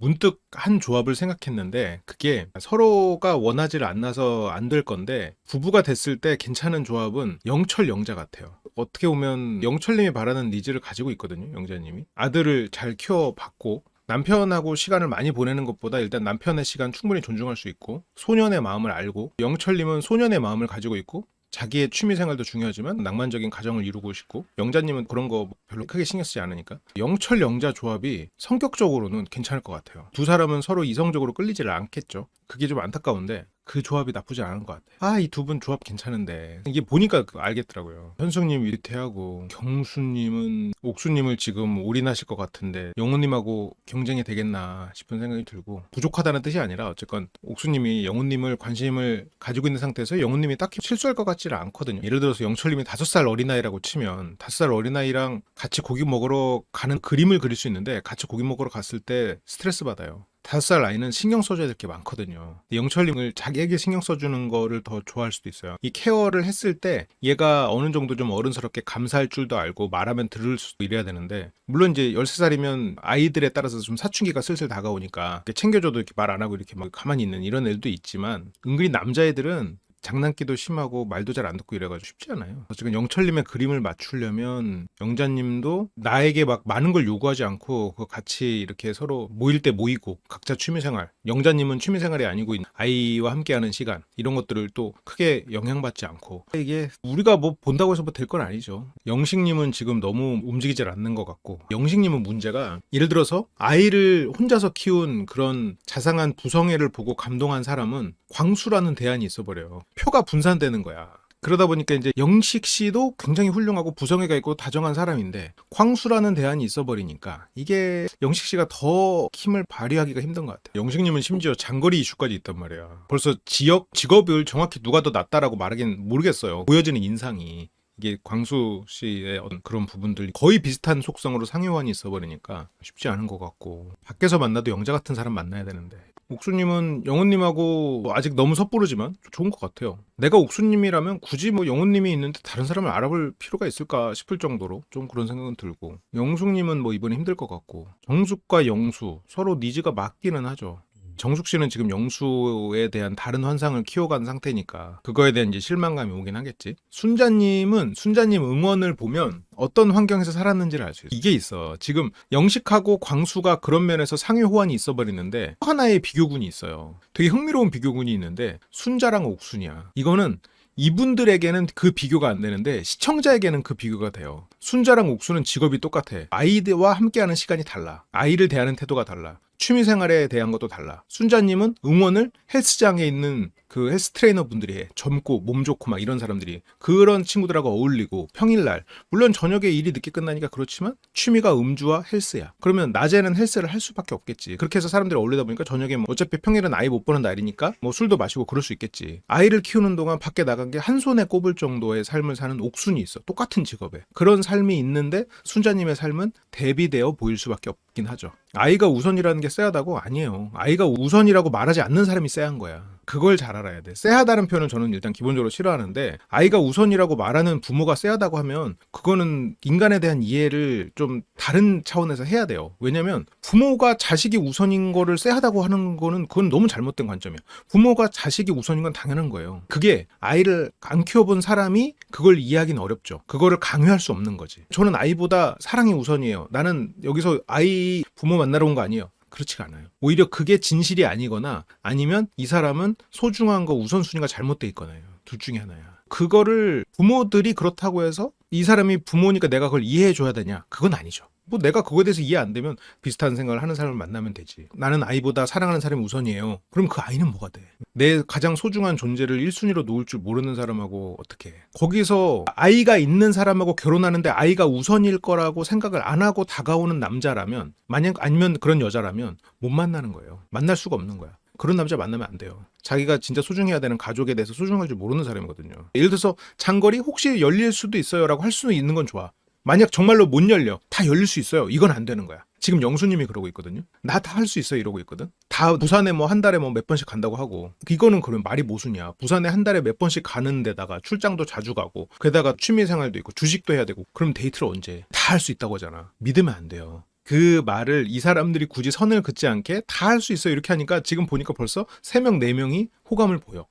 문득 한 조합을 생각했는데 그게 서로가 원하지를 않아서 안 될 건데 부부가 됐을 때 괜찮은 조합은 영철 영자 같아요. 어떻게 보면 영철님이 바라는 니즈를 가지고 있거든요. 영자님이 아들을 잘 키워봤고 남편하고 시간을 많이 보내는 것보다 일단 남편의 시간 충분히 존중할 수 있고 소년의 마음을 알고 영철님은 소년의 마음을 가지고 있고 자기의 취미생활도 중요하지만 낭만적인 가정을 이루고 싶고 영자님은 그런 거 별로 크게 신경 쓰지 않으니까 영철 영자 조합이 성격적으로는 괜찮을 것 같아요. 두 사람은 서로 이성적으로 끌리지를 않겠죠. 그게 좀 안타까운데 그 조합이 나쁘지 않은 것 같아요. 이 두 분 조합 괜찮은데 이게 보니까 알겠더라고요. 현숙님 위태하고 경수님은 옥수님을 지금 올인하실 것 같은데 영훈님하고 경쟁이 되겠나 싶은 생각이 들고 부족하다는 뜻이 아니라 어쨌건 옥수님이 영훈님을 관심을 가지고 있는 상태에서 영훈님이 딱히 실수할 것 같지는 않거든요. 예를 들어서 영철님이 5살 어린아이라고 치면 5살 어린아이랑 같이 고기 먹으러 가는 그림을 그릴 수 있는데 같이 고기 먹으러 갔을 때 스트레스 받아요. 5살 아이는 신경 써줘야 될 게 많거든요. 영철님을 자기에게 신경 써주는 거를 더 좋아할 수도 있어요. 이 케어를 했을 때 얘가 어느 정도 좀 어른스럽게 감사할 줄도 알고 말하면 들을 수도 이래야 되는데 물론 이제 13살이면 아이들에 따라서 좀 사춘기가 슬슬 다가오니까 이렇게 챙겨줘도 이렇게 말 안 하고 이렇게 막 가만히 있는 이런 애들도 있지만 은근히 남자애들은 장난기도 심하고 말도 잘 안 듣고 이래가지고 쉽지 않아요. 지금 영철님의 그림을 맞추려면 영자님도 나에게 막 많은 걸 요구하지 않고 그 같이 이렇게 서로 모일 때 모이고 각자 취미생활 영자님은 취미생활이 아니고 아이와 함께하는 시간 이런 것들을 또 크게 영향받지 않고 이게 우리가 뭐 본다고 해서 뭐 될 건 아니죠. 영식님은 지금 너무 움직이질 않는 것 같고 영식님은 문제가 예를 들어서 아이를 혼자서 키운 그런 자상한 부성애를 보고 감동한 사람은 광수라는 대안이 있어버려요. 표가 분산되는 거야. 그러다 보니까 이제 영식 씨도 굉장히 훌륭하고 부성애가 있고 다정한 사람인데 광수라는 대안이 있어버리니까 이게 영식 씨가 더 힘을 발휘하기가 힘든 것 같아요. 영식님은 심지어 장거리 이슈까지 있단 말이야. 벌써 직업을 정확히 누가 더 낫다라고 말하긴 모르겠어요. 보여지는 인상이. 이게 광수 씨의 어떤 그런 부분들이 거의 비슷한 속성으로 상호환이 있어버리니까 쉽지 않은 것 같고 밖에서 만나도 영자 같은 사람 만나야 되는데 옥수님은 영훈님하고 아직 너무 섣부르지만 좋은 것 같아요. 내가 옥수님이라면 굳이 뭐 영훈님이 있는데 다른 사람을 알아볼 필요가 있을까 싶을 정도로 좀 그런 생각은 들고 영숙님은 뭐 이번에 힘들 것 같고 정숙과 영수 서로 니즈가 맞기는 하죠. 정숙 씨는 지금 영수에 대한 다른 환상을 키워간 상태니까 그거에 대한 이제 실망감이 오긴 하겠지. 순자님 응원을 보면 어떤 환경에서 살았는지를 알 수 있어. 이게 있어. 지금 영식하고 광수가 그런 면에서 상위 호환이 있어 버리는데 하나의 비교군이 있어요. 되게 흥미로운 비교군이 있는데 순자랑 옥순이야. 이거는 이분들에게는 그 비교가 안 되는데 시청자에게는 그 비교가 돼요. 순자랑 옥수는 직업이 똑같아. 아이들과 함께하는 시간이 달라. 아이를 대하는 태도가 달라. 취미생활에 대한 것도 달라. 순자님은 응원을 헬스장에 있는 그 헬스 트레이너 분들이 해. 젊고 몸 좋고 막 이런 사람들이 그런 친구들하고 어울리고 평일날 물론 저녁에 일이 늦게 끝나니까 그렇지만 취미가 음주와 헬스야. 그러면 낮에는 헬스를 할 수밖에 없겠지. 그렇게 해서 사람들이 어울리다 보니까 저녁에 뭐 어차피 평일은 아이 못 보는 날이니까 뭐 술도 마시고 그럴 수 있겠지. 아이를 키우는 동안 밖에 나간 게 한 손에 꼽을 정도의 삶을 사는 옥순이 있어. 똑같은 직업에. 그런 삶이 있는데 순자님의 삶은 대비되어 보일 수밖에 없긴 하죠. 아이가 우선이라는 게 쎄하다고? 아니에요. 아이가 우선이라고 말하지 않는 사람이 쎄한 거야. 그걸 잘 알아야 돼. 쎄하다는 표현은 저는 일단 기본적으로 싫어하는데 아이가 우선이라고 말하는 부모가 쎄하다고 하면 그거는 인간에 대한 이해를 좀 다른 차원에서 해야 돼요. 왜냐면 부모가 자식이 우선인 거를 쎄하다고 하는 거는 그건 너무 잘못된 관점이야. 부모가 자식이 우선인 건 당연한 거예요. 그게 아이를 안 키워본 사람이 그걸 이해하기는 어렵죠. 그거를 강요할 수 없는 거지. 저는 아이보다 사랑이 우선이에요. 나는 여기서 아이 부모 만나러 온 거 아니에요. 그렇지가 않아요. 오히려 그게 진실이 아니거나 아니면 이 사람은 소중한 거 우선순위가 잘못돼 있거나요. 둘 중에 하나야. 그거를 부모들이 그렇다고 해서 이 사람이 부모니까 내가 그걸 이해해 줘야 되냐? 그건 아니죠. 뭐 내가 그거에 대해서 이해 안 되면 비슷한 생각을 하는 사람을 만나면 되지. 나는 아이보다 사랑하는 사람이 우선이에요. 그럼 그 아이는 뭐가 돼? 내 가장 소중한 존재를 1순위로 놓을 줄 모르는 사람하고 어떻게 해? 거기서 아이가 있는 사람하고 결혼하는데 아이가 우선일 거라고 생각을 안 하고 다가오는 남자라면 만약 아니면 그런 여자라면 못 만나는 거예요. 만날 수가 없는 거야. 그런 남자 만나면 안 돼요. 자기가 진짜 소중해야 되는 가족에 대해서 소중할 줄 모르는 사람이거든요. 예를 들어서 장거리 혹시 열릴 수도 있어요 라고 할 수는 있는 건 좋아. 만약 정말로 못 열려. 다 열릴 수 있어요. 이건 안 되는 거야. 지금 영수님이 그러고 있거든요. 나 다 할 수 있어 이러고 있거든. 다 부산에 뭐 한 달에 뭐 몇 번씩 간다고 하고. 이거는 그러면 말이 모순이야. 부산에 한 달에 몇 번씩 가는 데다가 출장도 자주 가고 게다가 취미생활도 있고 주식도 해야 되고 그럼 데이트를 언제 해? 다 할 수 있다고 하잖아. 믿으면 안 돼요. 그 말을 이 사람들이 굳이 선을 긋지 않게 다 할 수 있어 이렇게 하니까 지금 보니까 벌써 3명 4명이 호감을 보여.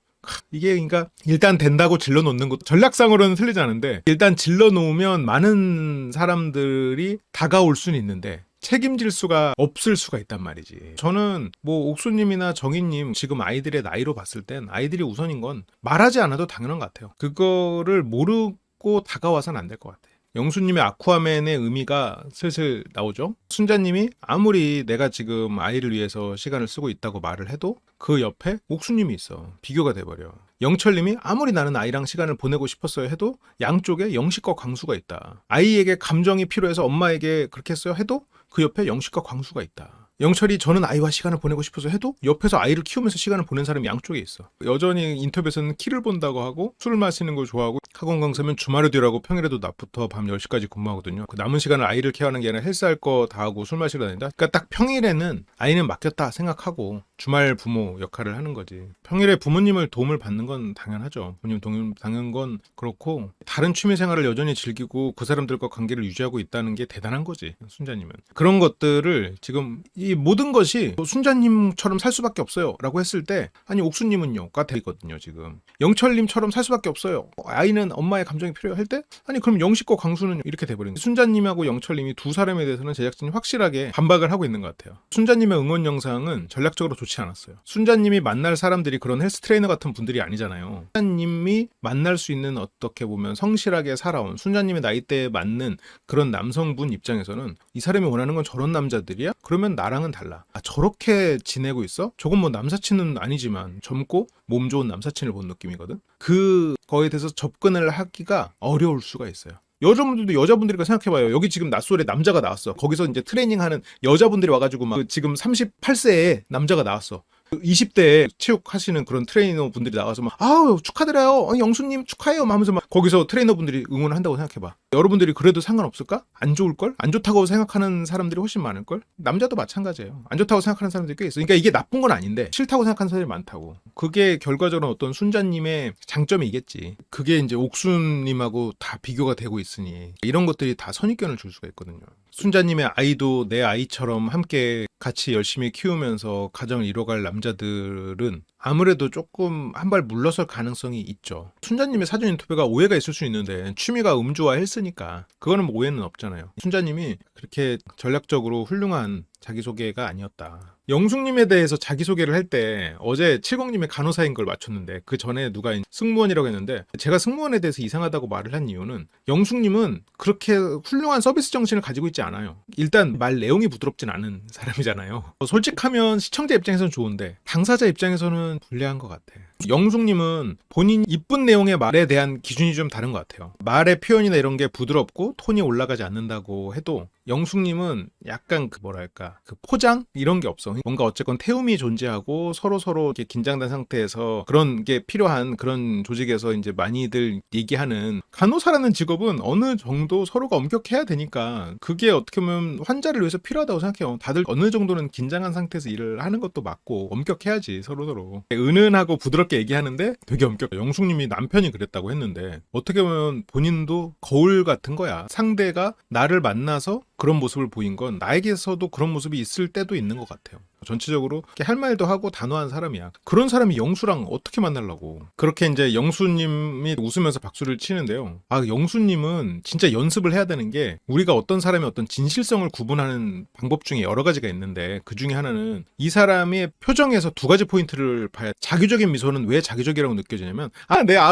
이게 그러니까 일단 된다고 질러 놓는 것도 전략상으로는 틀리지 않은데 일단 질러 놓으면 많은 사람들이 다가올 수는 있는데 책임질 수가 없을 수가 있단 말이지. 저는 뭐 옥수님이나 정희님 지금 아이들의 나이로 봤을 땐 아이들이 우선인 건 말하지 않아도 당연한 것 같아요. 그거를 모르고 다가와서는 안 될 것 같아. 영수님의 아쿠아맨의 의미가 슬슬 나오죠. 순자님이 아무리 내가 지금 아이를 위해서 시간을 쓰고 있다고 말을 해도 그 옆에 옥수님이 있어. 비교가 돼버려. 영철님이 아무리 나는 아이랑 시간을 보내고 싶었어요 해도 양쪽에 영식과 광수가 있다. 아이에게 감정이 필요해서 엄마에게 그렇게 했어요 해도 그 옆에 영식과 광수가 있다. 영철이 저는 아이와 시간을 보내고 싶어서 해도 옆에서 아이를 키우면서 시간을 보낸 사람이 양쪽에 있어. 여전히 인터뷰에서는 키를 본다고 하고 술을 마시는 걸 좋아하고 학원 강사면 주말에도 일하고 평일에도 낮부터 밤 10시까지 근무하거든요. 그 남은 시간을 아이를 케어하는 게 아니라 헬스할 거 다 하고 술 마시러 다닌다. 그러니까 딱 평일에는 아이는 맡겼다 생각하고 주말 부모 역할을 하는 거지. 평일에 부모님을 도움을 받는 건 당연하죠. 부모님 도움 당연한 건 그렇고 다른 취미 생활을 여전히 즐기고 그 사람들과 관계를 유지하고 있다는 게 대단한 거지. 순자님은. 그런 것들을 지금 이 모든 것이 순자님처럼 살 수밖에 없어요 라고 했을 때 아니 옥수님은요 가 되거든요. 지금 영철님처럼 살 수밖에 없어요. 아이는 엄마의 감정이 필요할 때 아니 그럼 영식과 광수는 이렇게 돼버린 거예요. 순자님하고 영철님이 두 사람에 대해서는 제작진이 확실하게 반박을 하고 있는 것 같아요. 순자님의 응원 영상은 전략적으로 좋지 않았어요. 순자님이 만날 사람들이 그런 헬스 트레이너 같은 분들이 아니잖아요. 순자님이 만날 수 있는 어떻게 보면 성실하게 살아온 순자님의 나이대에 맞는 그런 남성분 입장에서는 이 사람이 원하는 건 저런 남자들이야? 그러면 나랑은 달라. 아 저렇게 지내고 있어? 저건 뭐 남사친은 아니지만 젊고 몸 좋은 남사친을 본 느낌이거든. 그거에 대해서 접근을 하기가 어려울 수가 있어요. 여자분들도 여자분들이니까 생각해봐요. 여기 지금 낮술에 남자가 나왔어. 거기서 이제 트레이닝하는 여자분들이 와가지고 막 지금 38세에 남자가 나왔어. 20대에 체육하시는 그런 트레이너 분들이 나와서 막 아우 축하드려요 영수님 축하해요 하면서 막 거기서 트레이너 분들이 응원을 한다고 생각해봐. 여러분들이 그래도 상관없을까? 안 좋을걸? 안 좋다고 생각하는 사람들이 훨씬 많을걸? 남자도 마찬가지예요. 안 좋다고 생각하는 사람들이 꽤 있어. 그러니까 이게 나쁜 건 아닌데 싫다고 생각하는 사람들이 많다고. 그게 결과적으로 어떤 순자님의 장점이겠지. 그게 이제 옥순님하고 다 비교가 되고 있으니 이런 것들이 다 선입견을 줄 수가 있거든요. 순자님의 아이도 내 아이처럼 함께 같이 열심히 키우면서 가정을 이뤄갈 남자들은 아무래도 조금 한 발 물러설 가능성이 있죠. 순자님의 사전 인터뷰가 오해가 있을 수 있는데 취미가 음주와 헬스니까 그거는 뭐 오해는 없잖아요. 순자님이 그렇게 전략적으로 훌륭한 자기소개가 아니었다. 영숙님에 대해서 자기소개를 할 때 어제 70님의 간호사인 걸 맞췄는데 그 전에 누가 승무원이라고 했는데 제가 승무원에 대해서 이상하다고 말을 한 이유는 영숙님은 그렇게 훌륭한 서비스 정신을 가지고 있지 않아요. 일단 말 내용이 부드럽진 않은 사람이잖아요. 솔직하면 시청자 입장에서는 좋은데 당사자 입장에서는 불리한 것 같아. 영숙님은 본인 이쁜 내용의 말에 대한 기준이 좀 다른 것 같아요. 말의 표현이나 이런 게 부드럽고 톤이 올라가지 않는다고 해도 영숙님은 약간 그 뭐랄까 그 포장 이런 게 없어. 뭔가 어쨌건 태움이 존재하고 서로 이렇게 긴장된 상태에서 그런 게 필요한 그런 조직에서 이제 많이들 얘기하는 간호사라는 직업은 어느 정도 서로가 엄격해야 되니까 그게 어떻게 보면 환자를 위해서 필요하다고 생각해요. 다들 어느 정도는 긴장한 상태에서 일을 하는 것도 맞고 엄격해야지 서로 은은하고 부드럽게 얘기하는데 되게 엄격. 영숙님이 남편이 그랬다고 했는데 어떻게 보면 본인도 거울 같은 거야. 상대가 나를 만나서 그런 모습을 보인 건 나에게서도 그런 모습이 있을 때도 있는 것 같아요. 전체적으로 할 말도 하고 단호한 사람이야. 그런 사람이 영수랑 어떻게 만나려고. 그렇게 이제 영수님이 웃으면서 박수를 치는데요. 아 영수님은 진짜 연습을 해야 되는 게 우리가 어떤 사람의 어떤 진실성을 구분하는 방법 중에 여러 가지가 있는데 그 중에 하나는 이 사람의 표정에서 두 가지 포인트를 봐야. 자기적인 미소는 왜 자기적이라고 느껴지냐면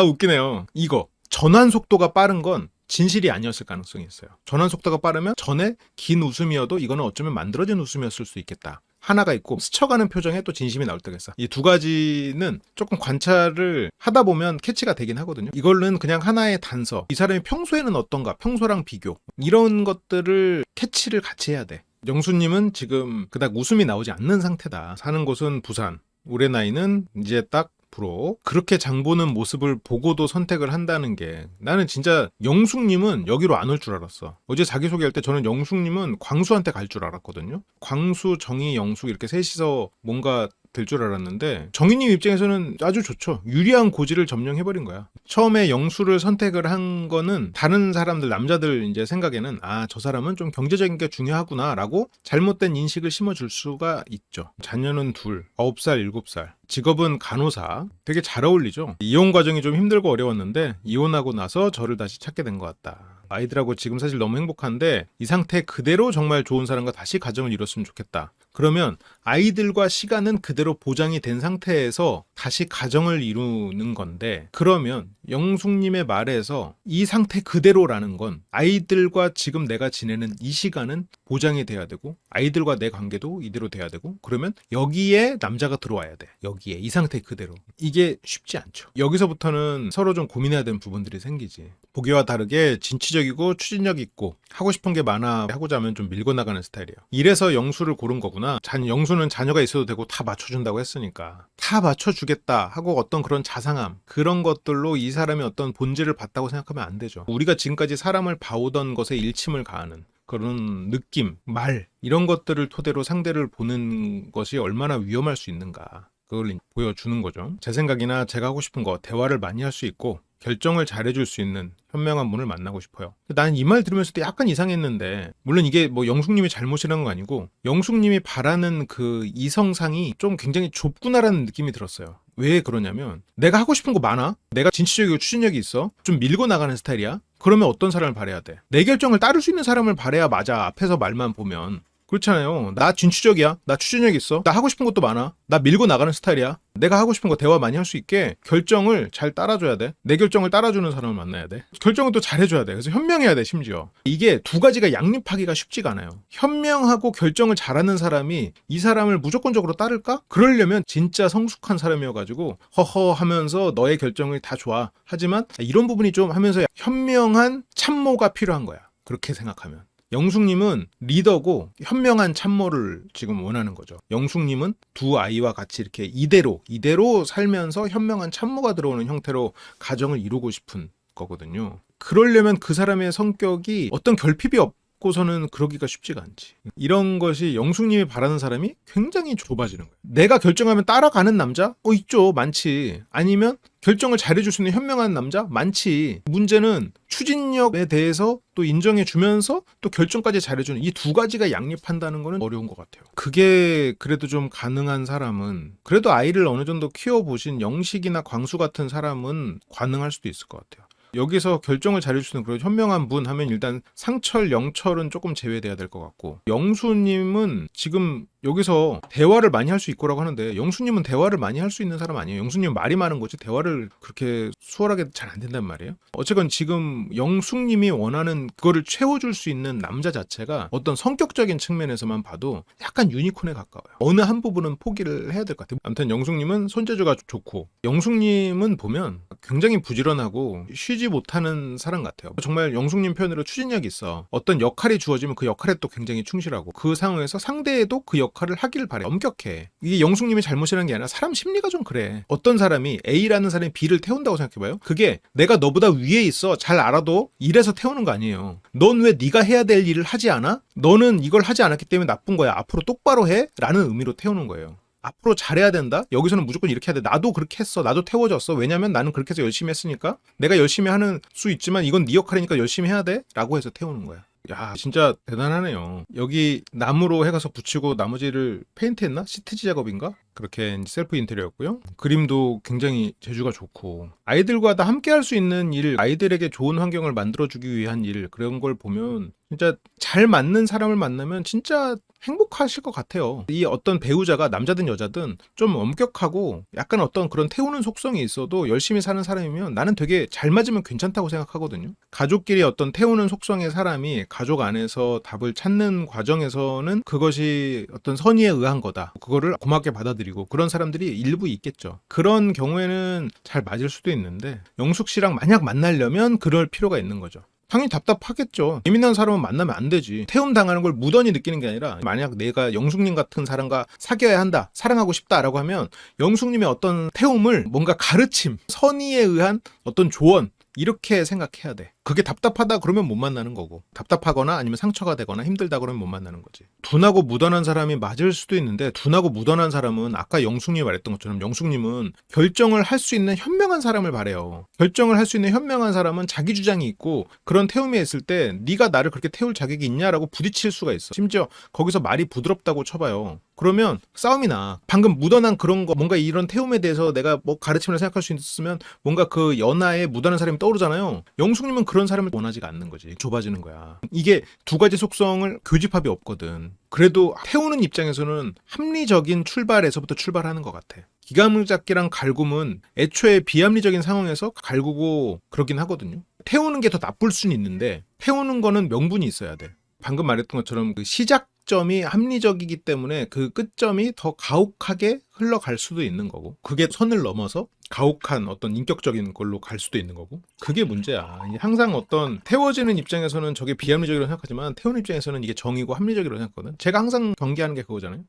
웃기네요. 이거 전환 속도가 빠른 건 진실이 아니었을 가능성이 있어요. 전환 속도가 빠르면 전에 긴 웃음이어도 이거는 어쩌면 만들어진 웃음이었을 수 있겠다. 하나가 있고 스쳐가는 표정에 또 진심이 나올 때가 있어. 이 두 가지는 조금 관찰을 하다 보면 캐치가 되긴 하거든요. 이걸로는 그냥 하나의 단서. 이 사람이 평소에는 어떤가, 평소랑 비교 이런 것들을 캐치를 같이 해야 돼. 영수님은 지금 그닥 웃음이 나오지 않는 상태다. 사는 곳은 부산. 올해 나이는 이제 딱 프로. 그렇게 장보는 모습을 보고도 선택을 한다는 게 나는 진짜 영숙님은 여기로 안 올 줄 알았어. 어제 자기소개할 때 저는 영숙님은 광수한테 갈 줄 알았거든요. 광수, 정희, 영숙 이렇게 셋이서 뭔가 될 줄 알았는데 정희님 입장에서는 아주 좋죠. 유리한 고지를 점령해버린 거야. 처음에 영수를 선택을 한 거는 다른 사람들, 남자들 이제 생각에는 저 사람은 좀 경제적인 게 중요하구나 라고 잘못된 인식을 심어줄 수가 있죠. 자녀는 둘, 9살, 7살. 직업은 간호사. 되게 잘 어울리죠. 이혼 과정이 좀 힘들고 어려웠는데 이혼하고 나서 저를 다시 찾게 된 것 같다. 아이들하고 지금 사실 너무 행복한데 이 상태 그대로 정말 좋은 사람과 다시 가정을 이뤘으면 좋겠다. 그러면 아이들과 시간은 그대로 보장이 된 상태에서 다시 가정을 이루는 건데, 그러면 영숙님의 말에서 이 상태 그대로라는 건 아이들과 지금 내가 지내는 이 시간은 보장이 돼야 되고 아이들과 내 관계도 이대로 돼야 되고, 그러면 여기에 남자가 들어와야 돼. 여기에 이 상태 그대로. 이게 쉽지 않죠. 여기서부터는 서로 좀 고민해야 되는 부분들이 생기지. 보기와 다르게 진취적이고 추진력 있고 하고 싶은 게 많아 하고자 하면 좀 밀고 나가는 스타일이에요. 이래서 영수를 고른 거구나. 영수는 자녀가 있어도 되고 다 맞춰준다고 했으니까 다 맞춰주겠다 하고 어떤 그런 자상함, 그런 것들로 이 사람이 어떤 본질을 봤다고 생각하면 안 되죠. 우리가 지금까지 사람을 봐오던 것에 일침을 가하는 그런 느낌, 말, 이런 것들을 토대로 상대를 보는 것이 얼마나 위험할 수 있는가, 그걸 보여주는 거죠. 제 생각이나 제가 하고 싶은 거, 대화를 많이 할 수 있고 결정을 잘해줄 수 있는 현명한 분을 만나고 싶어요. 나는 이 말 들으면서도 약간 이상했는데, 물론 이게 뭐 영숙님이 잘못이라는 건 아니고 영숙님이 바라는 그 이성상이 좀 굉장히 좁구나라는 느낌이 들었어요. 왜 그러냐면, 내가 하고 싶은 거 많아? 내가 진취적이고 추진력이 있어? 좀 밀고 나가는 스타일이야? 그러면 어떤 사람을 바라야 돼? 내 결정을 따를 수 있는 사람을 바라야 맞아. 앞에서 말만 보면. 그렇잖아요. 나 진취적이야. 나 추진력 있어. 나 하고 싶은 것도 많아. 나 밀고 나가는 스타일이야. 내가 하고 싶은 거 대화 많이 할 수 있게 결정을 잘 따라줘야 돼. 내 결정을 따라주는 사람을 만나야 돼. 결정을 또 잘해줘야 돼. 그래서 현명해야 돼. 심지어 이게 두 가지가 양립하기가 쉽지가 않아요. 현명하고 결정을 잘하는 사람이 이 사람을 무조건적으로 따를까? 그러려면 진짜 성숙한 사람이어가지고 허허 하면서 너의 결정을 다 좋아 하지만 이런 부분이 좀 하면서 현명한 참모가 필요한 거야. 그렇게 생각하면 영숙님은 리더고 현명한 참모를 지금 원하는 거죠. 영숙님은 두 아이와 같이 이렇게 이대로 살면서 현명한 참모가 들어오는 형태로 가정을 이루고 싶은 거거든요. 그러려면 그 사람의 성격이 어떤 결핍이 없고서는 그러기가 쉽지가 않지. 이런 것이 영숙님이 바라는 사람이 굉장히 좁아지는 거예요. 내가 결정하면 따라가는 남자? 있죠. 많지. 아니면 결정을 잘해줄 수 있는 현명한 남자? 많지. 문제는 추진력에 대해서 또 인정해주면서 또 결정까지 잘해주는 이 두 가지가 양립한다는 거는 어려운 것 같아요. 그게 그래도 좀 가능한 사람은, 그래도 아이를 어느 정도 키워보신 영식이나 광수 같은 사람은 가능할 수도 있을 것 같아요. 여기서 결정을 잘해주시는 그런 현명한 분 하면 일단 상철, 영철은 조금 제외돼야 될 것 같고, 영수님은 지금 여기서 대화를 많이 할 수 있고라고 하는데 영수님은 대화를 많이 할 수 있는 사람 아니에요. 영수님은 말이 많은 거지 대화를 그렇게 수월하게 잘 안 된단 말이에요. 어쨌건 지금 영숙님이 원하는 그거를 채워줄 수 있는 남자 자체가 어떤 성격적인 측면에서만 봐도 약간 유니콘에 가까워요. 어느 한 부분은 포기를 해야 될 것 같아요. 아무튼 영숙님은 손재주가 좋고, 영숙님은 보면 굉장히 부지런하고 쉬지 못하는 사람 같아요. 정말 영숙님 표현으로 추진력이 있어. 어떤 역할이 주어지면 그 역할에 또 굉장히 충실하고, 그 상황에서 상대에도 그 역할을 하길 바래. 엄격해. 이게 영숙님이 잘못이라는 게 아니라 사람 심리가 좀 그래. 어떤 사람이 A라는 사람이 B를 태운다고 생각해봐요. 그게 내가 너보다 위에 있어 잘 알아도 이래서 태우는 거 아니에요. 넌 왜 네가 해야 될 일을 하지 않아? 너는 이걸 하지 않았기 때문에 나쁜 거야. 앞으로 똑바로 해? 라는 의미로 태우는 거예요. 앞으로 잘해야 된다? 여기서는 무조건 이렇게 해야 돼. 나도 그렇게 했어. 나도 태워졌어. 왜냐면 나는 그렇게 해서 열심히 했으니까. 내가 열심히 하는 수 있지만 이건 네 역할이니까 열심히 해야 돼? 라고 해서 태우는 거야. 야, 진짜 대단하네요. 여기 나무로 해가서 붙이고 나머지를 페인트했나? 시트지 작업인가? 그렇게 셀프 인테리어였고요. 그림도 굉장히 재주가 좋고, 아이들과 다 함께 할 수 있는 일, 아이들에게 좋은 환경을 만들어주기 위한 일, 그런 걸 보면 진짜 잘 맞는 사람을 만나면 진짜 행복하실 것 같아요. 이 어떤 배우자가 남자든 여자든 좀 엄격하고 약간 어떤 그런 태우는 속성이 있어도 열심히 사는 사람이면 나는 되게 잘 맞으면 괜찮다고 생각하거든요. 가족끼리 어떤 태우는 속성의 사람이 가족 안에서 답을 찾는 과정에서는 그것이 어떤 선의에 의한 거다. 그거를 고맙게 받아들이고 그런 사람들이 일부 있겠죠. 그런 경우에는 잘 맞을 수도 있는데, 영숙 씨랑 만약 만나려면 그럴 필요가 있는 거죠. 당연히 답답하겠죠. 예민한 사람은 만나면 안 되지. 태움 당하는 걸 무던히 느끼는 게 아니라, 만약 내가 영숙님 같은 사람과 사귀어야 한다, 사랑하고 싶다라고 하면 영숙님의 어떤 태움을 뭔가 가르침, 선의에 의한 어떤 조언, 이렇게 생각해야 돼. 그게 답답하다 그러면 못 만나는 거고, 답답하거나 아니면 상처가 되거나 힘들다 그러면 못 만나는 거지. 둔하고 무던한 사람이 맞을 수도 있는데, 둔하고 무던한 사람은 아까 영숙님이 말했던 것처럼 영숙님은 결정을 할 수 있는 현명한 사람을 바래요. 결정을 할 수 있는 현명한 사람은 자기 주장이 있고, 그런 태움에 있을 때 네가 나를 그렇게 태울 자격이 있냐라고 부딪힐 수가 있어. 심지어 거기서 말이 부드럽다고 쳐봐요. 그러면 싸움이 나. 방금 무던한 그런 거, 뭔가 이런 태움에 대해서 내가 뭐 가르침을 생각할 수 있으면 뭔가 그 연하에 무던한 사람이 떠오르잖아요. 영숙님은 그런 사람을 원하지가 않는 거지. 좁아지는 거야. 이게 두 가지 속성을 교집합이 없거든. 그래도 태우는 입장에서는 합리적인 출발에서부터 출발하는 것 같아. 기가문잡기랑 갈굼은 애초에 비합리적인 상황에서 갈구고 그러긴 하거든요. 태우는 게 더 나쁠 수는 있는데, 태우는 거는 명분이 있어야 돼. 방금 말했던 것처럼 그 시작점이 합리적이기 때문에 그 끝점이 더 가혹하게 흘러갈 수도 있는 거고, 그게 선을 넘어서 가혹한 어떤 인격적인 걸로 갈 수도 있는 거고, 그게 문제야. 항상 어떤 태워지는 입장에서는 저게 비합리적이라고 생각하지만 태우는 입장에서는 이게 정의고 합리적이라고 생각하거든. 제가 항상 경계하는 게 그거잖아요.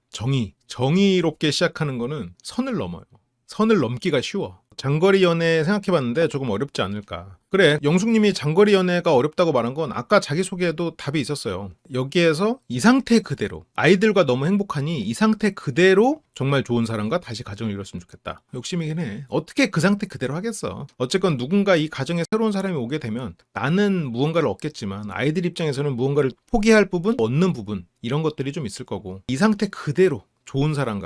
정의롭게 시작하는 거는 선을 넘어요. 선을 넘기가 쉬워. 장거리 연애 생각해봤는데 조금 어렵지 않을까. 그래, 영숙님이 장거리 연애가 어렵다고 말한 건 아까 자기소개에도 답이 있었어요. 여기에서 이 상태 그대로, 아이들과 너무 행복하니 이 상태 그대로 정말 좋은 사람과 다시 가정을 이뤘으면 좋겠다. 욕심이긴 해. 어떻게 그 상태 그대로 하겠어. 어쨌건 누군가 이 가정에 새로운 사람이 오게 되면 나는 무언가를 얻겠지만 아이들 입장에서는 무언가를 포기할 부분, 얻는 부분, 이런 것들이 좀 있을 거고, 이 상태 그대로 좋은 사람이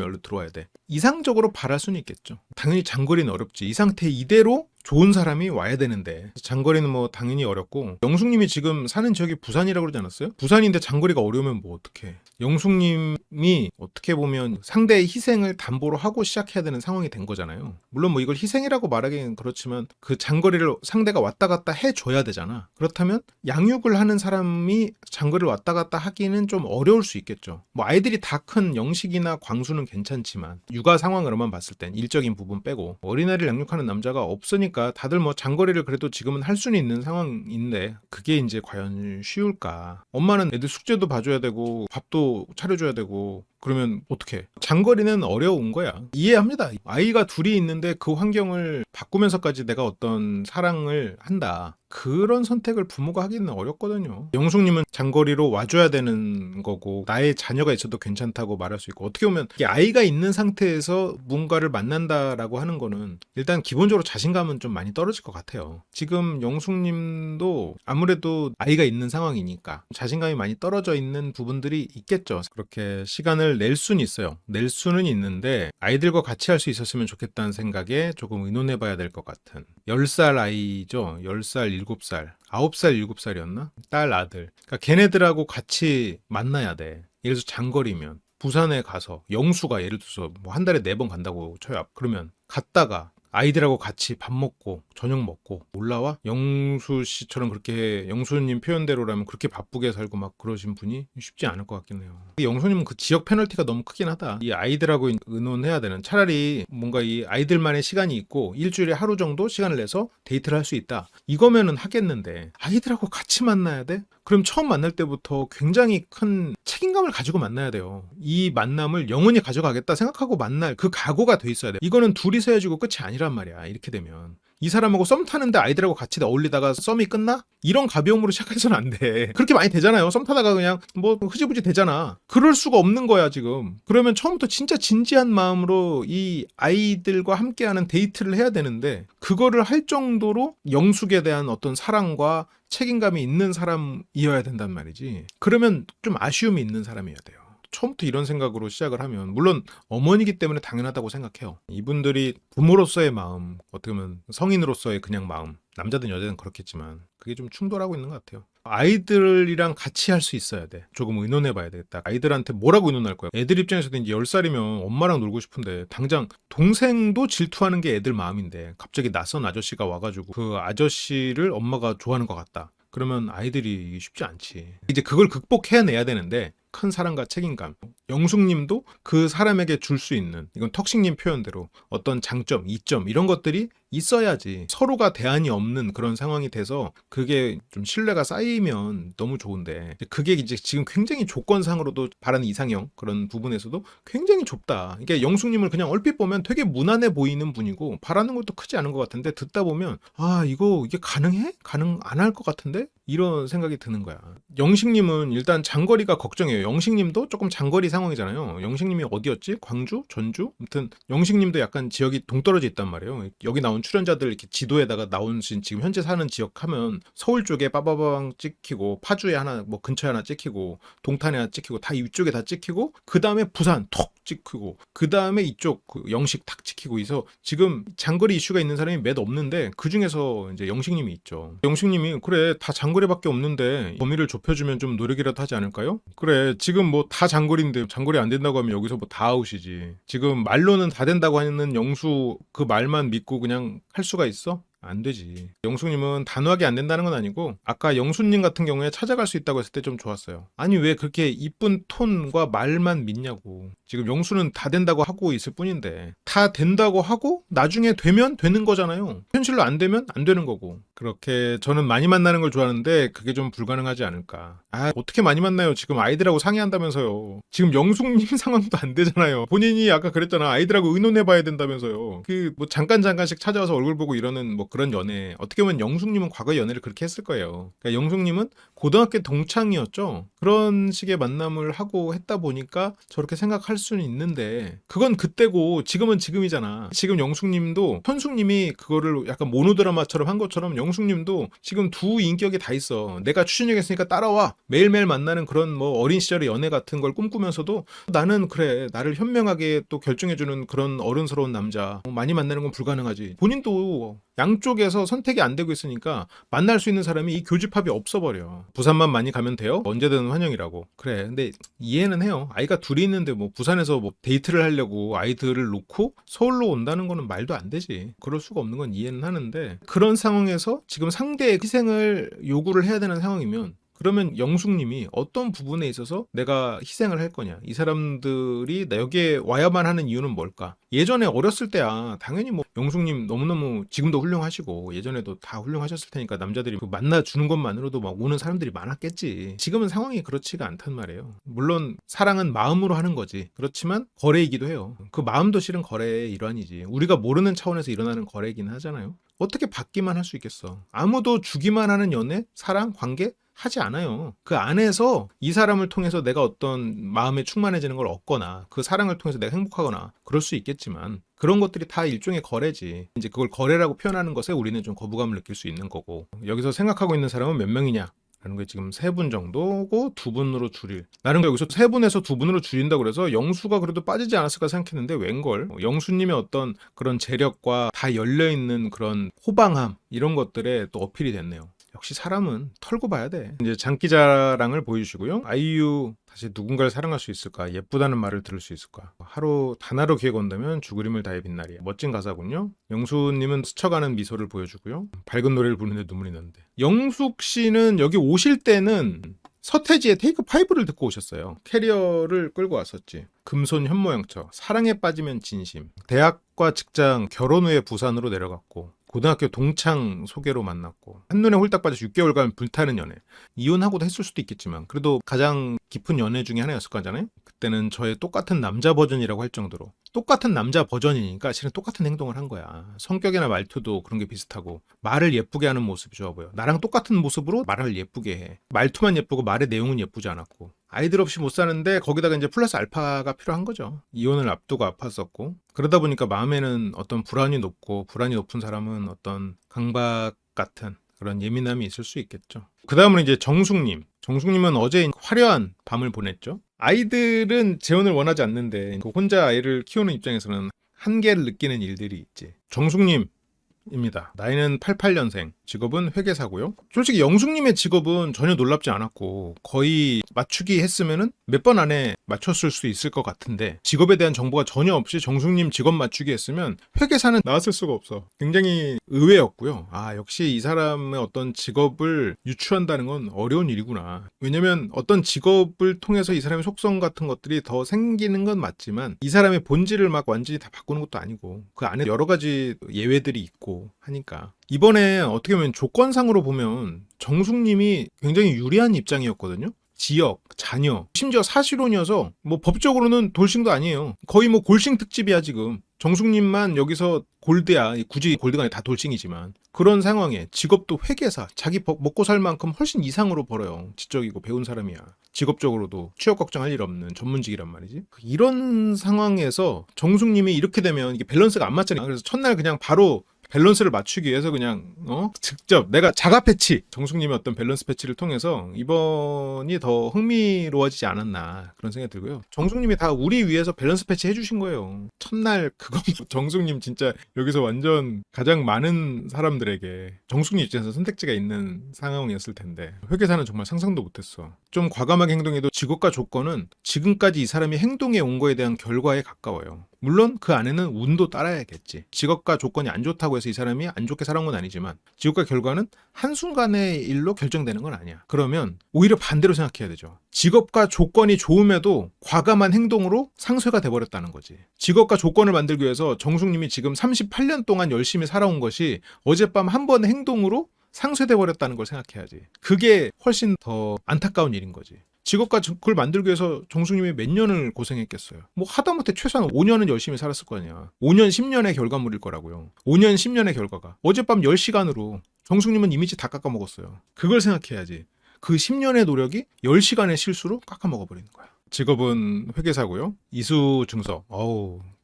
얼른 들어와야 돼. 이상적으로 바랄 수는 있겠죠. 당연히 장거리는 어렵지. 이 상태 이대로 좋은 사람이 와야 되는데, 장거리는 뭐 당연히 어렵고, 영숙님이 지금 사는 지역이 부산이라고 그러지 않았어요? 부산인데 장거리가 어려우면 뭐 어떡해. 영숙님이 어떻게 보면 상대의 희생을 담보로 하고 시작해야 되는 상황이 된 거잖아요. 물론 뭐 이걸 희생이라고 말하기는 그렇지만 그 장거리를 상대가 왔다 갔다 해줘야 되잖아. 그렇다면 양육을 하는 사람이 장거리를 왔다 갔다 하기는 좀 어려울 수 있겠죠. 뭐 아이들이 다 큰 영식이나 광수는 괜찮지만 육아 상황으로만 봤을 땐 일적인 부분 빼고 어린아이를 양육하는 남자가 없으니까 다들 뭐 장거리를 그래도 지금은 할 수는 있는 상황인데, 그게 이제 과연 쉬울까. 엄마는 애들 숙제도 봐줘야 되고 밥도 차려줘야 되고, 그러면 어떡해. 장거리는 어려운 거야. 이해합니다. 아이가 둘이 있는데 그 환경을 바꾸면서까지 내가 어떤 사랑을 한다, 그런 선택을 부모가 하기는 어렵거든요. 영숙님은 장거리로 와줘야 되는 거고, 나의 자녀가 있어도 괜찮다고 말할 수 있고, 어떻게 보면 이게 아이가 있는 상태에서 무언가를 만난다라고 하는 거는 일단 기본적으로 자신감은 좀 많이 떨어질 것 같아요. 지금 영숙님도 아무래도 아이가 있는 상황이니까 자신감이 많이 떨어져 있는 부분들이 있겠죠. 그렇게 시간을 낼 수는 있어요. 낼 수는 있는데 아이들과 같이 할 수 있었으면 좋겠다는 생각에 조금 의논해 봐야 될 것 같은 10살 아이죠. 10살, 7살, 9살, 7살이었나? 딸, 아들. 그러니까 걔네들하고 같이 만나야 돼. 예를 들어서 장거리면 부산에 가서, 영수가 예를 들어서 뭐 한 달에 4번 간다고 쳐요. 그러면 갔다가 아이들하고 같이 밥 먹고 저녁 먹고 올라와? 영수 씨처럼 그렇게, 영수님 표현대로라면 그렇게 바쁘게 살고 막 그러신 분이 쉽지 않을 것 같긴 해요. 영수님은 그 지역 페널티가 너무 크긴 하다. 이 아이들하고 의논해야 되는, 차라리 뭔가 이 아이들만의 시간이 있고 일주일에 하루 정도 시간을 내서 데이트를 할 수 있다, 이거면은 하겠는데 아이들하고 같이 만나야 돼? 그럼 처음 만날 때부터 굉장히 큰 책임감을 가지고 만나야 돼요. 이 만남을 영원히 가져가겠다 생각하고 만날 그 각오가 돼 있어야 돼. 이거는 둘이서 헤어지고 끝이 아니란 말이야. 이렇게 되면 이 사람하고 썸 타는데 아이들하고 같이 어울리다가 썸이 끝나? 이런 가벼움으로 시작해서는 안 돼. 그렇게 많이 되잖아요. 썸 타다가 그냥 뭐 흐지부지 되잖아. 그럴 수가 없는 거야 지금. 그러면 처음부터 진짜 진지한 마음으로 이 아이들과 함께하는 데이트를 해야 되는데, 그거를 할 정도로 영숙에 대한 어떤 사랑과 책임감이 있는 사람이어야 된단 말이지. 그러면 좀 아쉬움이 있는 사람이어야 돼요. 처음부터 이런 생각으로 시작을 하면, 물론 어머니기 때문에 당연하다고 생각해요. 이분들이 부모로서의 마음, 어떻게 보면 성인으로서의 그냥 마음, 남자든 여자든 그렇겠지만 그게 좀 충돌하고 있는 것 같아요. 아이들이랑 같이 할 수 있어야 돼. 조금 의논해 봐야 되겠다. 아이들한테 뭐라고 의논할 거야? 애들 입장에서도 이제 10살이면 엄마랑 놀고 싶은데, 당장 동생도 질투하는 게 애들 마음인데 갑자기 낯선 아저씨가 와가지고 그 아저씨를 엄마가 좋아하는 것 같다, 그러면 아이들이 쉽지 않지. 이제 그걸 극복해내야 되는데, 큰 사랑과 책임감. 영숙님도 그 사람에게 줄 수 있는, 이건 턱식님 표현대로 어떤 장점, 이점, 이런 것들이 있어야지. 서로가 대안이 없는 그런 상황이 돼서 그게 좀 신뢰가 쌓이면 너무 좋은데, 그게 이제 지금 굉장히 조건상으로도 바라는 이상형 그런 부분에서도 굉장히 좁다. 이게 영숙님을 그냥 얼핏 보면 되게 무난해 보이는 분이고 바라는 것도 크지 않은 것 같은데, 듣다 보면 이게 가능해? 가능 안 할 것 같은데? 이런 생각이 드는 거야. 영식님은 일단 장거리가 걱정이에요. 영식님도 조금 장거리 상황이잖아요. 영식님이 어디였지? 광주? 전주? 아무튼 영식님도 약간 지역이 동떨어져 있단 말이에요. 여기 나온 출연자들 이렇게 지도에다가 나온 지금 현재 사는 지역 하면 서울 쪽에 빠바방 찍히고, 파주에 하나 뭐 근처에 하나 찍히고, 동탄에 하나 찍히고, 다 이쪽에 다 찍히고, 그 다음에 부산 톡 찍히고, 그 다음에 이쪽 영식 탁 찍히고 있어. 지금 장거리 이슈가 있는 사람이 몇 없는데 그 중에서 이제 영식님이 있죠. 영식님이 그래 다 장거리밖에 없는데 범위를 좁혀주면 좀 노력이라도 하지 않을까요? 그래 지금 뭐 다 장거리인데 장거리 안 된다고 하면 여기서 뭐 다 아웃이지. 지금 말로는 다 된다고 하는 영수 그 말만 믿고 그냥 할 수가 있어? 안 되지. 영수님은 단호하게 안 된다는 건 아니고, 아까 영수님 같은 경우에 찾아갈 수 있다고 했을 때 좀 좋았어요. 아니 왜 그렇게 이쁜 톤과 말만 믿냐고. 지금 영수는 다 된다고 하고 있을 뿐인데, 다 된다고 하고 나중에 되면 되는 거잖아요. 현실로 안 되면 안 되는 거고. 그렇게 저는 많이 만나는 걸 좋아하는데 그게 좀 불가능하지 않을까. 어떻게 많이 만나요? 지금 아이들하고 상의한다면서요. 지금 영숙님 상황도 안 되잖아요. 본인이 아까 그랬잖아. 아이들하고 의논해봐야 된다면서요. 그 뭐 잠깐씩 찾아와서 얼굴 보고 이러는 뭐 그런 연애. 어떻게 보면 영숙님은 과거 연애를 그렇게 했을 거예요. 그러니까 영숙님은 고등학교 동창이었죠. 그런 식의 만남을 하고 했다 보니까 저렇게 생각할 수는 있는데, 그건 그때고 지금은 지금이잖아. 지금 영숙님도 현숙님이 그거를 약간 모노드라마처럼 한 것처럼 영숙님도 지금 두 인격이 다 있어. 내가 추진력 했으니까 따라와. 매일매일 만나는 그런 뭐 어린 시절의 연애 같은 걸 꿈꾸면서도 나는 그래 나를 현명하게 또 결정해주는 그런 어른스러운 남자 많이 만나는 건 불가능하지. 본인도 양쪽에서 선택이 안 되고 있으니까 만날 수 있는 사람이 이 교집합이 없어버려. 부산만 많이 가면 돼요? 언제든 환영이라고. 그래 근데 이해는 해요. 아이가 둘이 있는데 뭐 부산에서 뭐 데이트를 하려고 아이들을 놓고 서울로 온다는 거는 말도 안 되지. 그럴 수가 없는 건 이해는 하는데, 그런 상황에서 지금 상대의 희생을 요구를 해야 되는 상황이면, 그러면 영숙님이 어떤 부분에 있어서 내가 희생을 할 거냐, 이 사람들이 여기에 와야만 하는 이유는 뭘까. 예전에 어렸을 때야 당연히 뭐 영숙님 너무너무 지금도 훌륭하시고 예전에도 다 훌륭하셨을 테니까 남자들이 만나주는 것만으로도 막 오는 사람들이 많았겠지. 지금은 상황이 그렇지가 않단 말이에요. 물론 사랑은 마음으로 하는 거지. 그렇지만 거래이기도 해요. 그 마음도 실은 거래의 일환이지. 우리가 모르는 차원에서 일어나는 거래이긴 하잖아요. 어떻게 받기만 할 수 있겠어. 아무도 주기만 하는 연애, 사랑, 관계 하지 않아요. 그 안에서 이 사람을 통해서 내가 어떤 마음에 충만해지는 걸 얻거나 그 사랑을 통해서 내가 행복하거나 그럴 수 있겠지만, 그런 것들이 다 일종의 거래지. 이제 그걸 거래라고 표현하는 것에 우리는 좀 거부감을 느낄 수 있는 거고, 여기서 생각하고 있는 사람은 몇 명이냐 라는 게 지금 3분 정도고 2분으로 줄일. 나는 여기서 3분에서 2분으로 줄인다고 그래서 영수가 그래도 빠지지 않았을까 생각했는데 웬걸. 영수님의 어떤 그런 재력과 다 열려있는 그런 호방함 이런 것들에 또 어필이 됐네요. 역시 사람은 털고 봐야 돼. 이제 장기자랑을 보여주시고요. 아이유 다시 누군가를 사랑할 수 있을까? 예쁘다는 말을 들을 수 있을까? 하루 단하루 기회 건다면 죽으림을 다해 빛나리에. 멋진 가사군요. 영수님은 스쳐가는 미소를 보여주고요. 밝은 노래를 부르는데 눈물이 나는데. 영숙 씨는 여기 오실 때는 서태지의 테이크 5를 듣고 오셨어요. 캐리어를 끌고 왔었지. 금손 현모양처, 사랑에 빠지면 진심, 대학과 직장, 결혼 후에 부산으로 내려갔고, 고등학교 동창 소개로 만났고, 한눈에 홀딱 빠져 6개월간 불타는 연애. 이혼하고도 했을 수도 있겠지만 그래도 가장 깊은 연애 중에 하나였을 거잖아요. 그때는 저의 똑같은 남자 버전이라고 할 정도로, 똑같은 남자 버전이니까 실은 똑같은 행동을 한 거야. 성격이나 말투도 그런 게 비슷하고, 말을 예쁘게 하는 모습이 좋아 보여. 나랑 똑같은 모습으로 말을 예쁘게 해. 말투만 예쁘고 말의 내용은 예쁘지 않았고, 아이들 없이 못 사는데 거기다가 이제 플러스 알파가 필요한 거죠. 이혼을 앞두고 아팠었고, 그러다 보니까 마음에는 어떤 불안이 높고, 불안이 높은 사람은 어떤 강박 같은 그런 예민함이 있을 수 있겠죠. 그 다음은 이제 정숙님. 정숙님은 어제 화려한 밤을 보냈죠. 아이들은 재혼을 원하지 않는데 혼자 아이를 키우는 입장에서는 한계를 느끼는 일들이 있지. 정숙님입니다. 나이는 88년생. 직업은 회계사고요. 솔직히 영숙님의 직업은 전혀 놀랍지 않았고 거의 맞추기 했으면은 몇 번 안에 맞췄을 수 있을 것 같은데 직업에 대한 정보가 전혀 없이 정숙님 직업 맞추기 했으면 회계사는 나왔을 수가 없어. 굉장히 의외였고요. 아, 역시 이 사람의 어떤 직업을 유추한다는 건 어려운 일이구나. 왜냐면 어떤 직업을 통해서 이 사람의 속성 같은 것들이 더 생기는 건 맞지만 이 사람의 본질을 막 완전히 다 바꾸는 것도 아니고 그 안에 여러 가지 예외들이 있고 하니까 이번에 어떻게 보면 조건상으로 보면 정숙님이 굉장히 유리한 입장이었거든요. 지역, 자녀, 심지어 사실혼이어서 뭐 법적으로는 돌싱도 아니에요. 거의 뭐 골싱 특집이야 지금. 정숙님만 여기서 골드야. 굳이 골드가 아니라 다 돌싱이지만 그런 상황에 직업도 회계사, 자기 먹고 살 만큼 훨씬 이상으로 벌어요. 지적이고 배운 사람이야. 직업적으로도 취업 걱정할 일 없는 전문직이란 말이지. 이런 상황에서 정숙님이 이렇게 되면 이게 밸런스가 안 맞잖아요. 그래서 첫날 그냥 바로 밸런스를 맞추기 위해서 그냥 직접 내가 자가 패치 정숙님의 어떤 밸런스 패치를 통해서 이번이 더 흥미로워지지 않았나 그런 생각이 들고요. 정숙님이 다 우리 위해서 밸런스 패치 해주신 거예요. 첫날 그거 정숙님 진짜 여기서 완전 가장 많은 사람들에게 정숙님 입장에서 선택지가 있는 상황이었을 텐데 회계사는 정말 상상도 못했어. 좀 과감하게 행동해도 직업과 조건은 지금까지 이 사람이 행동해 온 거에 대한 결과에 가까워요. 물론 그 안에는 운도 따라야겠지. 직업과 조건이 안 좋다고 해서 이 사람이 안 좋게 살아온 건 아니지만 직업과 결과는 한순간의 일로 결정되는 건 아니야. 그러면 오히려 반대로 생각해야 되죠. 직업과 조건이 좋음에도 과감한 행동으로 상쇄가 돼버렸다는 거지. 직업과 조건을 만들기 위해서 정숙님이 지금 38년 동안 열심히 살아온 것이 어젯밤 한 번의 행동으로 상쇄돼 버렸다는 걸 생각해야지. 그게 훨씬 더 안타까운 일인 거지. 직업과 그걸 만들기 위해서 정숙님이 몇 년을 고생했겠어요. 뭐 하다못해 최소한 5년은 열심히 살았을 거 아니야. 5년 10년의 결과물일 거라고요. 5년 10년의 결과가 어젯밤 10시간으로 정숙님은 이미지 다 깎아먹었어요. 그걸 생각해야지. 그 10년의 노력이 10시간의 실수로 깎아먹어버리는 거야. 직업은 회계사고요. 이수 증서.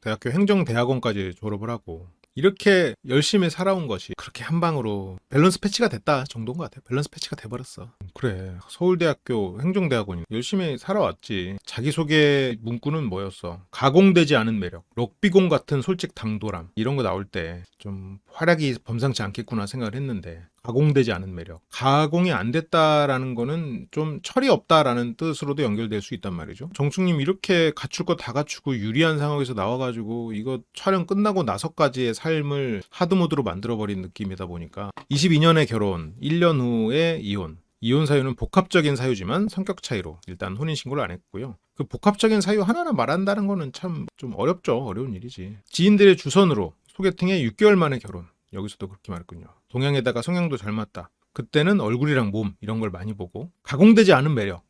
대학교 행정대학원까지 졸업을 하고 이렇게 열심히 살아온 것이 그렇게 한 방으로 밸런스 패치가 됐다 정도인 것 같아요. 밸런스 패치가 돼버렸어. 그래, 서울대학교 행정대학원이 열심히 살아왔지. 자기소개 문구는 뭐였어? 가공되지 않은 매력, 럭비공 같은 솔직 당돌함, 이런 거 나올 때 좀 활약이 범상치 않겠구나 생각을 했는데 가공되지 않은 매력. 가공이 안 됐다라는 거는 좀 철이 없다라는 뜻으로도 연결될 수 있단 말이죠. 정숙님 이렇게 갖출 거 다 갖추고 유리한 상황에서 나와가지고 이거 촬영 끝나고 나서까지의 삶을 하드모드로 만들어버린 느낌이다 보니까 22년에 결혼, 1년 후에 이혼. 이혼 사유는 복합적인 사유지만 성격 차이로 일단 혼인신고를 안 했고요. 그 복합적인 사유 하나하나 말한다는 거는 참 좀 어렵죠. 어려운 일이지. 지인들의 주선으로 소개팅에 6개월 만에 결혼. 여기서도 그렇게 말했군요. 동양에다가 성향도 잘 맞다. 그때는 얼굴이랑 몸 이런 걸 많이 보고 가공되지 않은 매력,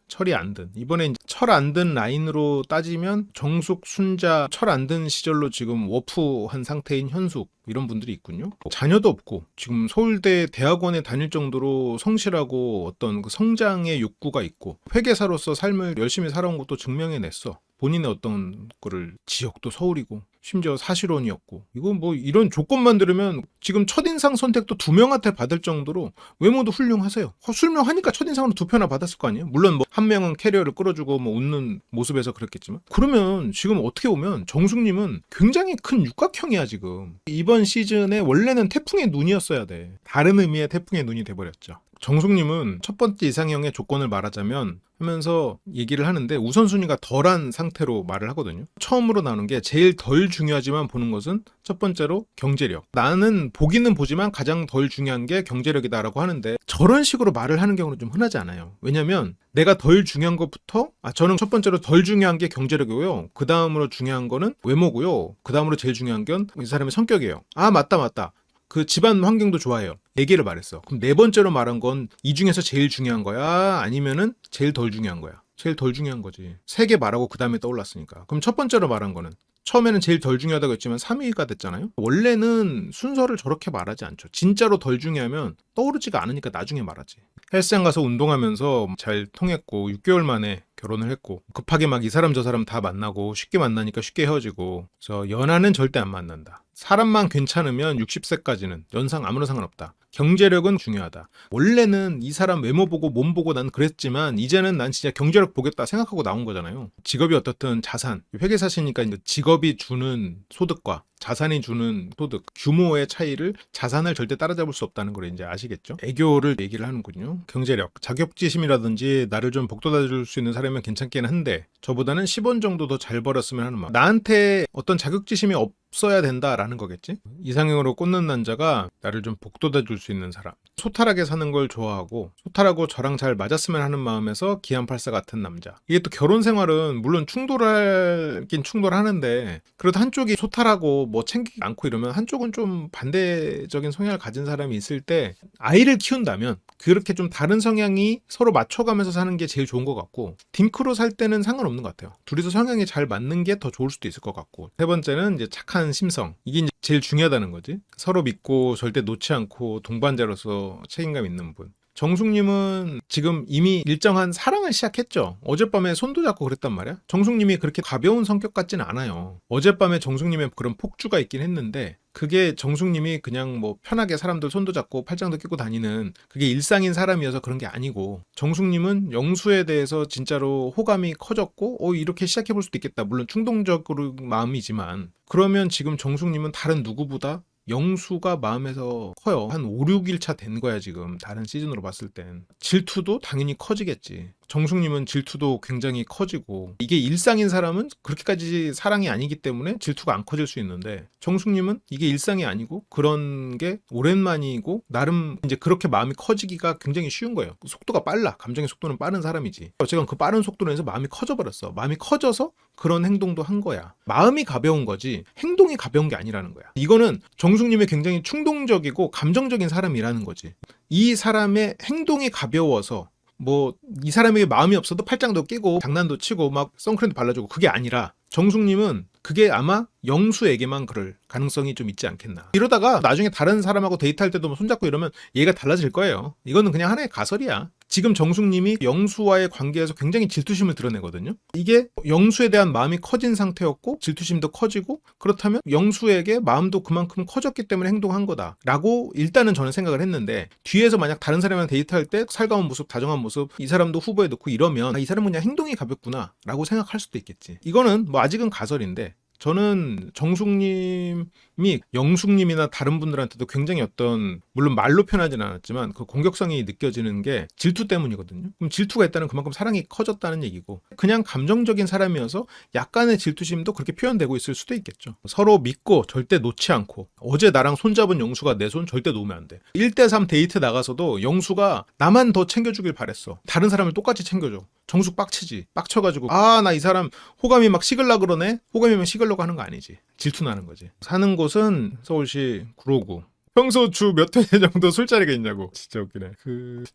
철이 안 든. 이번에 철 안 든 라인으로 따지면 정숙, 순자, 철 안 든 시절로 지금 워프한 상태인 현숙 이런 분들이 있군요. 자녀도 없고 지금 서울대 대학원에 다닐 정도로 성실하고 어떤 그 성장의 욕구가 있고 회계사로서 삶을 열심히 살아온 것도 증명해냈어. 본인의 어떤 거를 지역도 서울이고 심지어 사실혼이었고 이거 뭐 이런 조건만 들으면 지금 첫인상 선택도 2명한테 받을 정도로 외모도 훌륭하세요. 훌륭하니까 첫인상으로 2표나 받았을 거 아니에요. 물론 뭐 한 명은 캐리어를 끌어주고 뭐 웃는 모습에서 그랬겠지만 그러면 지금 어떻게 보면 정숙님은 굉장히 큰 육각형이야 지금. 이번 시즌에 원래는 태풍의 눈이었어야 돼. 다른 의미의 태풍의 눈이 돼버렸죠. 정숙님은 첫 번째 이상형의 조건을 말하자면 하면서 얘기를 하는데 우선순위가 덜한 상태로 말을 하거든요. 처음으로 나오는 게 제일 덜 중요하지만 보는 것은 첫 번째로 경제력. 나는 보기는 보지만 가장 덜 중요한 게 경제력이다라고 하는데 저런 식으로 말을 하는 경우는 좀 흔하지 않아요. 왜냐면 내가 덜 중요한 것부터 저는 첫 번째로 덜 중요한 게 경제력이고요. 그 다음으로 중요한 거는 외모고요. 그 다음으로 제일 중요한 건 이 사람의 성격이에요. 맞다. 그 집안 환경도 좋아해요. 4개를 말했어. 그럼 4번째로 말한 건 이 중에서 제일 중요한 거야? 아니면은 제일 덜 중요한 거야? 제일 덜 중요한 거지. 3개 말하고 그 다음에 떠올랐으니까. 그럼 첫 번째로 말한 거는 처음에는 제일 덜 중요하다고 했지만 3위가 됐잖아요. 원래는 순서를 저렇게 말하지 않죠. 진짜로 덜 중요하면 떠오르지가 않으니까 나중에 말하지. 헬스장 가서 운동하면서 잘 통했고 6개월 만에 결혼을 했고 급하게 막 이 사람 저 사람 다 만나고 쉽게 만나니까 쉽게 헤어지고 그래서 연하는 절대 안 만난다. 사람만 괜찮으면 60세까지는 연상 아무런 상관없다. 경제력은 중요하다. 원래는 이 사람 외모 보고 몸 보고 난 그랬지만 이제는 난 진짜 경제력 보겠다 생각하고 나온 거잖아요. 직업이 어떻든 자산, 회계사시니까 이제 직업이 주는 소득과 자산이 주는 소득 규모의 차이를 자산을 절대 따라잡을 수 없다는 걸 이제 아시겠죠? 애교를 얘기를 하는군요. 경제력, 자격지심이라든지 나를 좀 복돋아 줄 수 있는 사람이면 괜찮긴 한데 저보다는 10원 정도 더 잘 벌었으면 하는 마음. 나한테 어떤 자격지심이 없어야 된다라는 거겠지? 이상형으로 꽂는 남자가 나를 좀 복돋아 줄 수 있는 사람. 소탈하게 사는 걸 좋아하고 소탈하고 저랑 잘 맞았으면 하는 마음에서 기안팔사 같은 남자. 이게 또 결혼 생활은 물론 충돌하긴 충돌하는데 그래도 한쪽이 소탈하고 뭐 챙기지 않고 이러면 한쪽은 좀 반대적인 성향을 가진 사람이 있을 때 아이를 키운다면 그렇게 좀 다른 성향이 서로 맞춰가면서 사는 게 제일 좋은 것 같고 딩크로 살 때는 상관없는 것 같아요. 둘이서 성향이 잘 맞는 게 더 좋을 수도 있을 것 같고 세 번째는 이제 착한 심성. 이게 이제 제일 중요하다는 거지. 서로 믿고 절대 놓지 않고 동반자로서 책임감 있는 분. 정숙님은 지금 이미 일정한 사랑을 시작했죠. 어젯밤에 손도 잡고 그랬단 말이야. 정숙님이 그렇게 가벼운 성격 같진 않아요. 어젯밤에 정숙님의 그런 폭주가 있긴 했는데 그게 정숙님이 그냥 뭐 편하게 사람들 손도 잡고 팔짱도 끼고 다니는 그게 일상인 사람이어서 그런 게 아니고 정숙님은 영수에 대해서 진짜로 호감이 커졌고 이렇게 시작해볼 수도 있겠다. 물론 충동적으로 마음이지만 그러면 지금 정숙님은 다른 누구보다 영수가 마음에서 커요. 한 5, 6일차 된 거야 지금. 다른 시즌으로 봤을 땐. 질투도 당연히 커지겠지. 정숙님은 질투도 굉장히 커지고 이게 일상인 사람은 그렇게까지 사랑이 아니기 때문에 질투가 안 커질 수 있는데 정숙님은 이게 일상이 아니고 그런 게 오랜만이고 나름 이제 그렇게 마음이 커지기가 굉장히 쉬운 거예요. 속도가 빨라. 감정의 속도는 빠른 사람이지. 어쨌건 그 빠른 속도로 해서 마음이 커져버렸어. 마음이 커져서 그런 행동도 한 거야. 마음이 가벼운 거지 행동이 가벼운 게 아니라는 거야. 이거는 정숙님이 굉장히 충동적이고 감정적인 사람이라는 거지. 이 사람의 행동이 가벼워서 뭐 이 사람에게 마음이 없어도 팔짱도 끼고 장난도 치고 막 선크림도 발라주고 그게 아니라 정숙님은 그게 아마 영수에게만 그럴 가능성이 좀 있지 않겠나. 이러다가 나중에 다른 사람하고 데이트할 때도 손잡고 이러면 얘가 달라질 거예요. 이거는 그냥 하나의 가설이야. 지금 정숙님이 영수와의 관계에서 굉장히 질투심을 드러내거든요. 이게 영수에 대한 마음이 커진 상태였고 질투심도 커지고 그렇다면 영수에게 마음도 그만큼 커졌기 때문에 행동한 거다 라고 일단은 저는 생각을 했는데 뒤에서 만약 다른 사람이랑 데이트할 때 살가운 모습, 다정한 모습 이 사람도 후보에 넣고 이러면 이 사람은 그냥 행동이 가볍구나 라고 생각할 수도 있겠지. 이거는 뭐 아직은 가설인데 저는 정숙님이 영숙님이나 다른 분들한테도 굉장히 어떤 물론 말로 표현하진 않았지만 그 공격성이 느껴지는 게 질투 때문이거든요. 그럼 질투가 있다는 그만큼 사랑이 커졌다는 얘기고 그냥 감정적인 사람이어서 약간의 질투심도 그렇게 표현되고 있을 수도 있겠죠. 서로 믿고 절대 놓지 않고 어제 나랑 손잡은 영수가 내 손 절대 놓으면 안 돼. 1대3 데이트 나가서도 영수가 나만 더 챙겨주길 바랬어. 다른 사람을 똑같이 챙겨줘. 정숙 빡치지. 빡쳐가지고 나 이 사람 호감이 막 식을라 그러네. 호감이면 식으려고 하는 거 아니지. 질투나는 거지. 사는 곳은 서울시 구로구. 평소 주 몇 회 정도 술자리가 있냐고. 진짜 웃기네.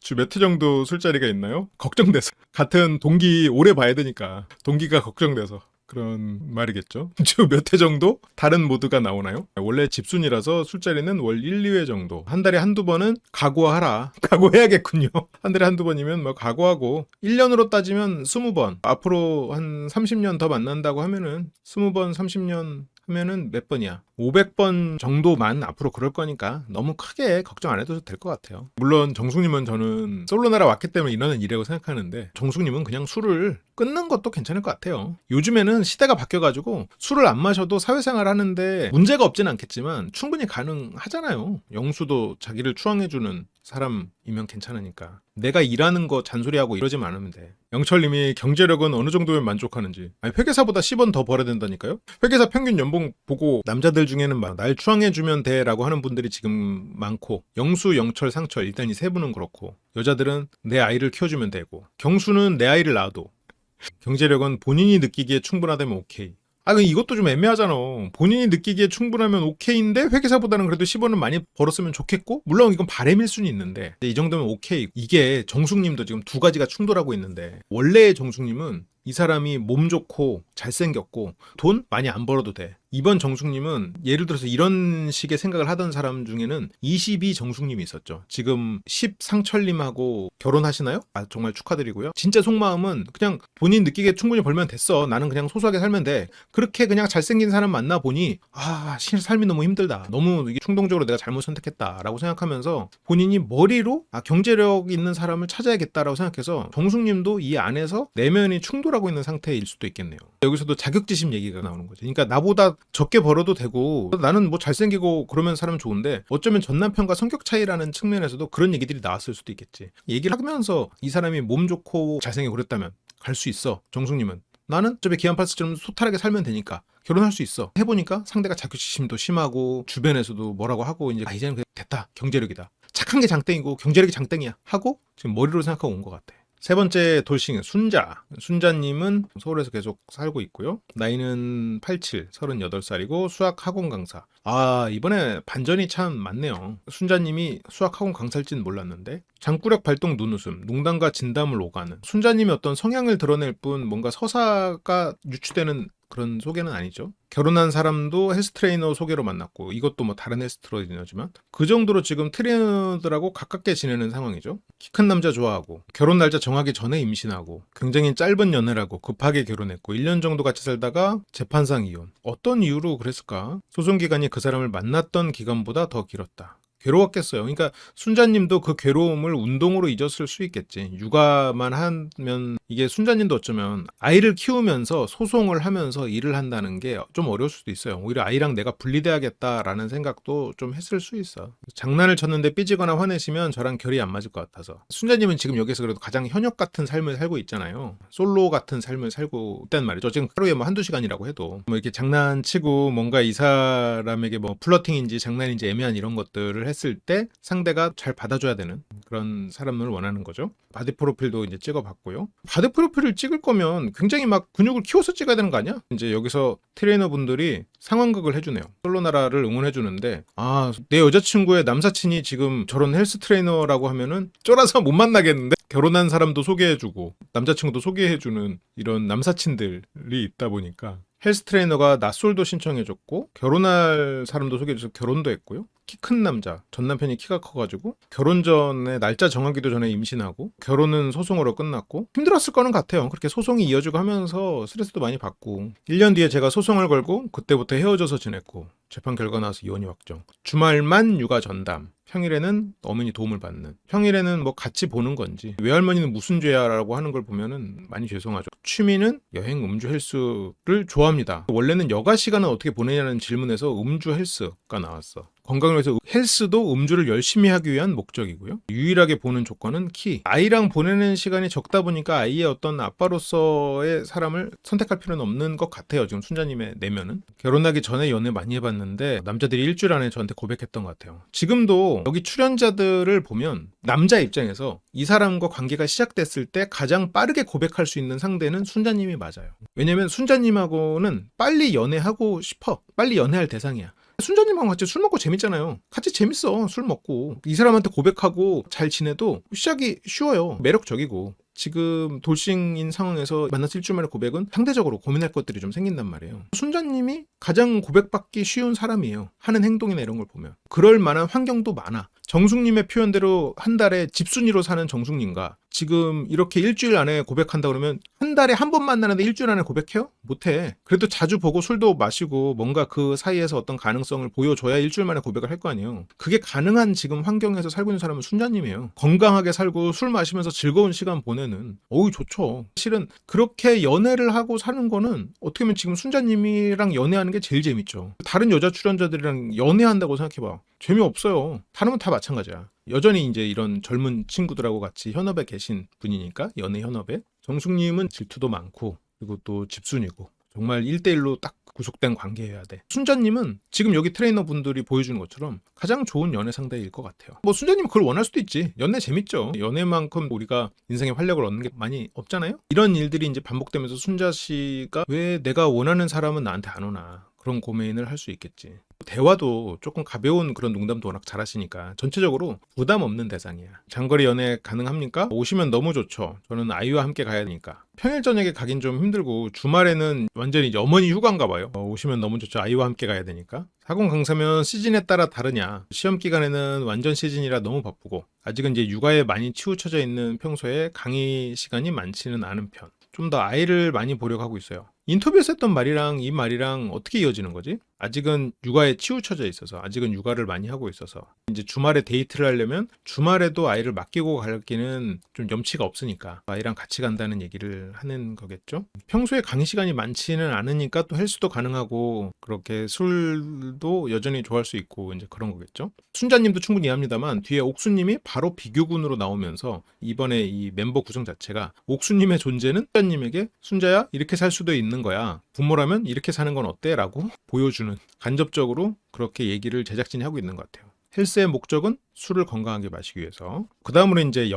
주 몇 회 정도 술자리가 있나요? 걱정돼서. 같은 동기 오래 봐야 되니까. 동기가 걱정돼서. 그런 말이겠죠. 주 몇 회 정도 다른 모드가 나오나요? 원래 집순이라서 술자리는 월 1, 2회 정도. 한 달에 한두 번은 각오하라. 각오해야겠군요. 한 달에 한두 번이면 뭐 각오하고 1년으로 따지면 20번. 앞으로 한 30년 더 만난다고 하면은 20번, 30년 하면은 몇 번이야? 500번 정도만 앞으로 그럴 거니까 너무 크게 걱정 안 해도 될 것 같아요. 물론 정숙님은 저는 솔로나라 왔기 때문에 이러는 일이라고 생각하는데 정숙님은 그냥 술을 끊는 것도 괜찮을 것 같아요. 요즘에는 시대가 바뀌어가지고 술을 안 마셔도 사회생활 하는데 문제가 없진 않겠지만 충분히 가능하잖아요. 영수도 자기를 추앙해주는 사람이면 괜찮으니까. 내가 일하는 거 잔소리하고 이러지만 않으면 돼. 영철님이 경제력은 어느 정도면 만족하는지. 아니 회계사보다 10원 더 벌어야 된다니까요? 회계사 평균 연봉 보고 남자들 중에는 막 날 추앙해주면 돼 라고 하는 분들이 지금 많고 영수, 영철, 상철 일단 이 세 분은 그렇고 여자들은 내 아이를 키워주면 되고 경수는 내 아이를 낳아도 경제력은 본인이 느끼기에 충분하다면 오케이. 이것도 좀 애매하잖아. 본인이 느끼기에 충분하면 오케이인데 회계사보다는 그래도 10원은 많이 벌었으면 좋겠고 물론 이건 바람일 수는 있는데 이 정도면 오케이. 이게 정숙님도 지금 두 가지가 충돌하고 있는데 원래의 정숙님은 이 사람이 몸 좋고 잘생겼고 돈 많이 안 벌어도 돼. 이번 정숙님은 예를 들어서 이런 식의 생각을 하던 사람 중에는 22 정숙님이 있었죠. 지금 10 상철님하고 결혼하시나요? 아, 정말 축하드리고요. 진짜 속마음은 그냥 본인 느끼기에 충분히 벌면 됐어. 나는 그냥 소소하게 살면 돼. 그렇게 그냥 잘생긴 사람 만나 보니 삶이 너무 힘들다. 너무 이게 충동적으로 내가 잘못 선택했다라고 생각하면서 본인이 머리로 경제력 있는 사람을 찾아야겠다라고 생각해서 정숙님도 이 안에서 내면이 충돌하고 있는 상태일 수도 있겠네요. 여기서도 자격지심 얘기가 나오는 거죠. 그러니까 나보다 적게 벌어도 되고 나는 뭐 잘생기고 그러면 사람 좋은데 어쩌면 전 남편과 성격 차이라는 측면에서도 그런 얘기들이 나왔을 수도 있겠지. 얘기를 하면서 이 사람이 몸 좋고 잘생기고 그랬다면 갈 수 있어. 정숙님은 나는 어차피 기안팔스처럼 소탈하게 살면 되니까 결혼할 수 있어. 해보니까 상대가 자격지심도 심하고 주변에서도 뭐라고 하고 이제는 그냥 됐다. 경제력이다. 착한 게 장땡이고 경제력이 장땡이야 하고 지금 머리로 생각하고 온 것 같아. 세 번째 돌싱은 순자. 순자님은 서울에서 계속 살고 있고요. 나이는 87, 38살이고 수학 학원 강사. 이번에 반전이 참 많네요. 순자님이 수학 학원 강사일지는 몰랐는데 장구력 발동 눈웃음, 농담과 진담을 오가는. 순자님이 어떤 성향을 드러낼 뿐 뭔가 서사가 유추되는 그런 소개는 아니죠. 결혼한 사람도 헬스 트레이너 소개로 만났고 이것도 뭐 다른 헬스 트레이너지만 그 정도로 지금 트레이너들하고 가깝게 지내는 상황이죠. 키 큰 남자 좋아하고 결혼 날짜 정하기 전에 임신하고 굉장히 짧은 연애라고 급하게 결혼했고 1년 정도 같이 살다가 재판상 이혼. 어떤 이유로 그랬을까? 소송 기간이 그 사람을 만났던 기간보다 더 길었다. 괴로웠겠어요. 그러니까 순자님도 그 괴로움을 운동으로 잊었을 수 있겠지. 육아만 하면 이게 순자님도 어쩌면 아이를 키우면서 소송을 하면서 일을 한다는 게 좀 어려울 수도 있어요. 오히려 아이랑 내가 분리돼야겠다라는 생각도 좀 했을 수 있어. 장난을 쳤는데 삐지거나 화내시면 저랑 결이 안 맞을 것 같아서. 순자님은 지금 여기서 그래도 가장 현역 같은 삶을 살고 있잖아요. 솔로 같은 삶을 살고 있단 말이죠. 지금 하루에 뭐 한두 시간이라고 해도 뭐 이렇게 장난치고 뭔가 이 사람에게 뭐 플러팅인지 장난인지 애매한 이런 것들을 했을 때 상대가 잘 받아줘야 되는 그런 사람을 원하는 거죠. 바디 프로필도 이제 찍어봤고요. 바디 프로필을 찍을 거면 굉장히 막 근육을 키워서 찍어야 되는 거 아니야? 이제 여기서 트레이너분들이 상황극을 해주네요. 솔로나라를 응원해주는데 내 여자친구의 남사친이 지금 저런 헬스 트레이너라고 하면은 쫄아서 못 만나겠는데? 결혼한 사람도 소개해주고 남자친구도 소개해주는 이런 남사친들이 있다 보니까 헬스 트레이너가 낯솔도 신청해줬고 결혼할 사람도 소개해줘서 결혼도 했고요. 키 큰 남자, 전 남편이 키가 커가지고 결혼 전에 날짜 정하기도 전에 임신하고 결혼은 소송으로 끝났고 힘들었을 거는 같아요. 그렇게 소송이 이어지고 하면서 스트레스도 많이 받고 1년 뒤에 제가 소송을 걸고 그때부터 헤어져서 지냈고 재판 결과 나와서 이혼이 확정. 주말만 육아 전담. 평일에는 어머니 도움을 받는. 평일에는 뭐 같이 보는 건지 외할머니는 무슨 죄야라고 하는 걸 보면은 많이 죄송하죠. 취미는 여행, 음주, 헬스를 좋아합니다. 원래는 여가 시간은 어떻게 보내냐는 질문에서 음주, 헬스가 나왔어. 건강을 위해서 헬스도 음주를 열심히 하기 위한 목적이고요. 유일하게 보는 조건은 키. 아이랑 보내는 시간이 적다 보니까 아이의 어떤 아빠로서의 사람을 선택할 필요는 없는 것 같아요. 지금 순자님의 내면은. 결혼하기 전에 연애 많이 해봤는데 남자들이 일주일 안에 저한테 고백했던 것 같아요. 지금도 여기 출연자들을 보면 남자 입장에서 이 사람과 관계가 시작됐을 때 가장 빠르게 고백할 수 있는 상대는 순자님이 맞아요. 왜냐면 순자님하고는 빨리 연애하고 싶어. 빨리 연애할 대상이야. 순자님하고 같이 술 먹고 재밌잖아요. 같이 재밌어. 술 먹고. 이 사람한테 고백하고 잘 지내도 시작이 쉬워요. 매력적이고. 지금 돌싱인 상황에서 만나서 일주일 만에 고백은 상대적으로 고민할 것들이 좀 생긴단 말이에요. 순자님이 가장 고백받기 쉬운 사람이에요. 하는 행동이나 이런 걸 보면. 그럴 만한 환경도 많아. 정숙님의 표현대로 한 달에 집순이로 사는 정숙님과 지금 이렇게 일주일 안에 고백한다 그러면 한 달에 한 번 만나는데 일주일 안에 고백해요? 못해. 그래도 자주 보고 술도 마시고 뭔가 그 사이에서 어떤 가능성을 보여줘야 일주일 만에 고백을 할 거 아니에요. 그게 가능한 지금 환경에서 살고 있는 사람은 순자님이에요. 건강하게 살고 술 마시면서 즐거운 시간 보내는 좋죠. 실은 그렇게 연애를 하고 사는 거는 어떻게 보면 지금 순자님이랑 연애하는 게 제일 재밌죠. 다른 여자 출연자들이랑 연애한다고 생각해봐. 재미없어요. 다른 건 다 마찬가지야. 여전히 이제 이런 젊은 친구들하고 같이 현업에 계신 분이니까 연애 현업에 정숙님은 질투도 많고 그리고 또 집순이고 정말 1대1로 딱 구속된 관계여야 돼. 순자님은 지금 여기 트레이너 분들이 보여주는 것처럼 가장 좋은 연애 상대일 것 같아요. 뭐 순자님은 그걸 원할 수도 있지. 연애 재밌죠. 연애만큼 우리가 인생에 활력을 얻는 게 많이 없잖아요. 이런 일들이 이제 반복되면서 순자 씨가 왜 내가 원하는 사람은 나한테 안 오나 그런 고민을 할 수 있겠지. 대화도 조금 가벼운 그런 농담도 워낙 잘하시니까 전체적으로 부담 없는 대상이야. 장거리 연애 가능합니까? 오시면 너무 좋죠. 저는 아이와 함께 가야 되니까. 평일 저녁에 가긴 좀 힘들고 주말에는 완전히 이제 어머니 휴가인가 봐요. 오시면 너무 좋죠. 아이와 함께 가야 되니까. 사공 강사면 시즌에 따라 다르냐. 시험 기간에는 완전 시즌이라 너무 바쁘고 아직은 이제 육아에 많이 치우쳐져 있는 평소에 강의 시간이 많지는 않은 편. 좀 더 아이를 많이 보려고 하고 있어요. 인터뷰에서 했던 말이랑 이 말이랑 어떻게 이어지는 거지? 아직은 육아에 치우쳐져 있어서, 아직은 육아를 많이 하고 있어서 이제 주말에 데이트를 하려면 주말에도 아이를 맡기고 가기는 좀 염치가 없으니까 아이랑 같이 간다는 얘기를 하는 거겠죠? 평소에 강의 시간이 많지는 않으니까 또 헬스도 가능하고 그렇게 술도 여전히 좋아할 수 있고 이제 그런 거겠죠? 순자님도 충분히 이해합니다만 뒤에 옥수님이 바로 비교군으로 나오면서 이번에 이 멤버 구성 자체가 옥수님의 존재는 순자님에게 순자야 이렇게 살 수도 있는 거야. 부모라면 이렇게 사는 건 어때? 라고 보여주는 간접적으로 그렇게 얘기를 제작진이 하고 있는 것 같아요. 헬스의 목적은 술을 건강하게 마시기 위해서. 그 다음으로 이제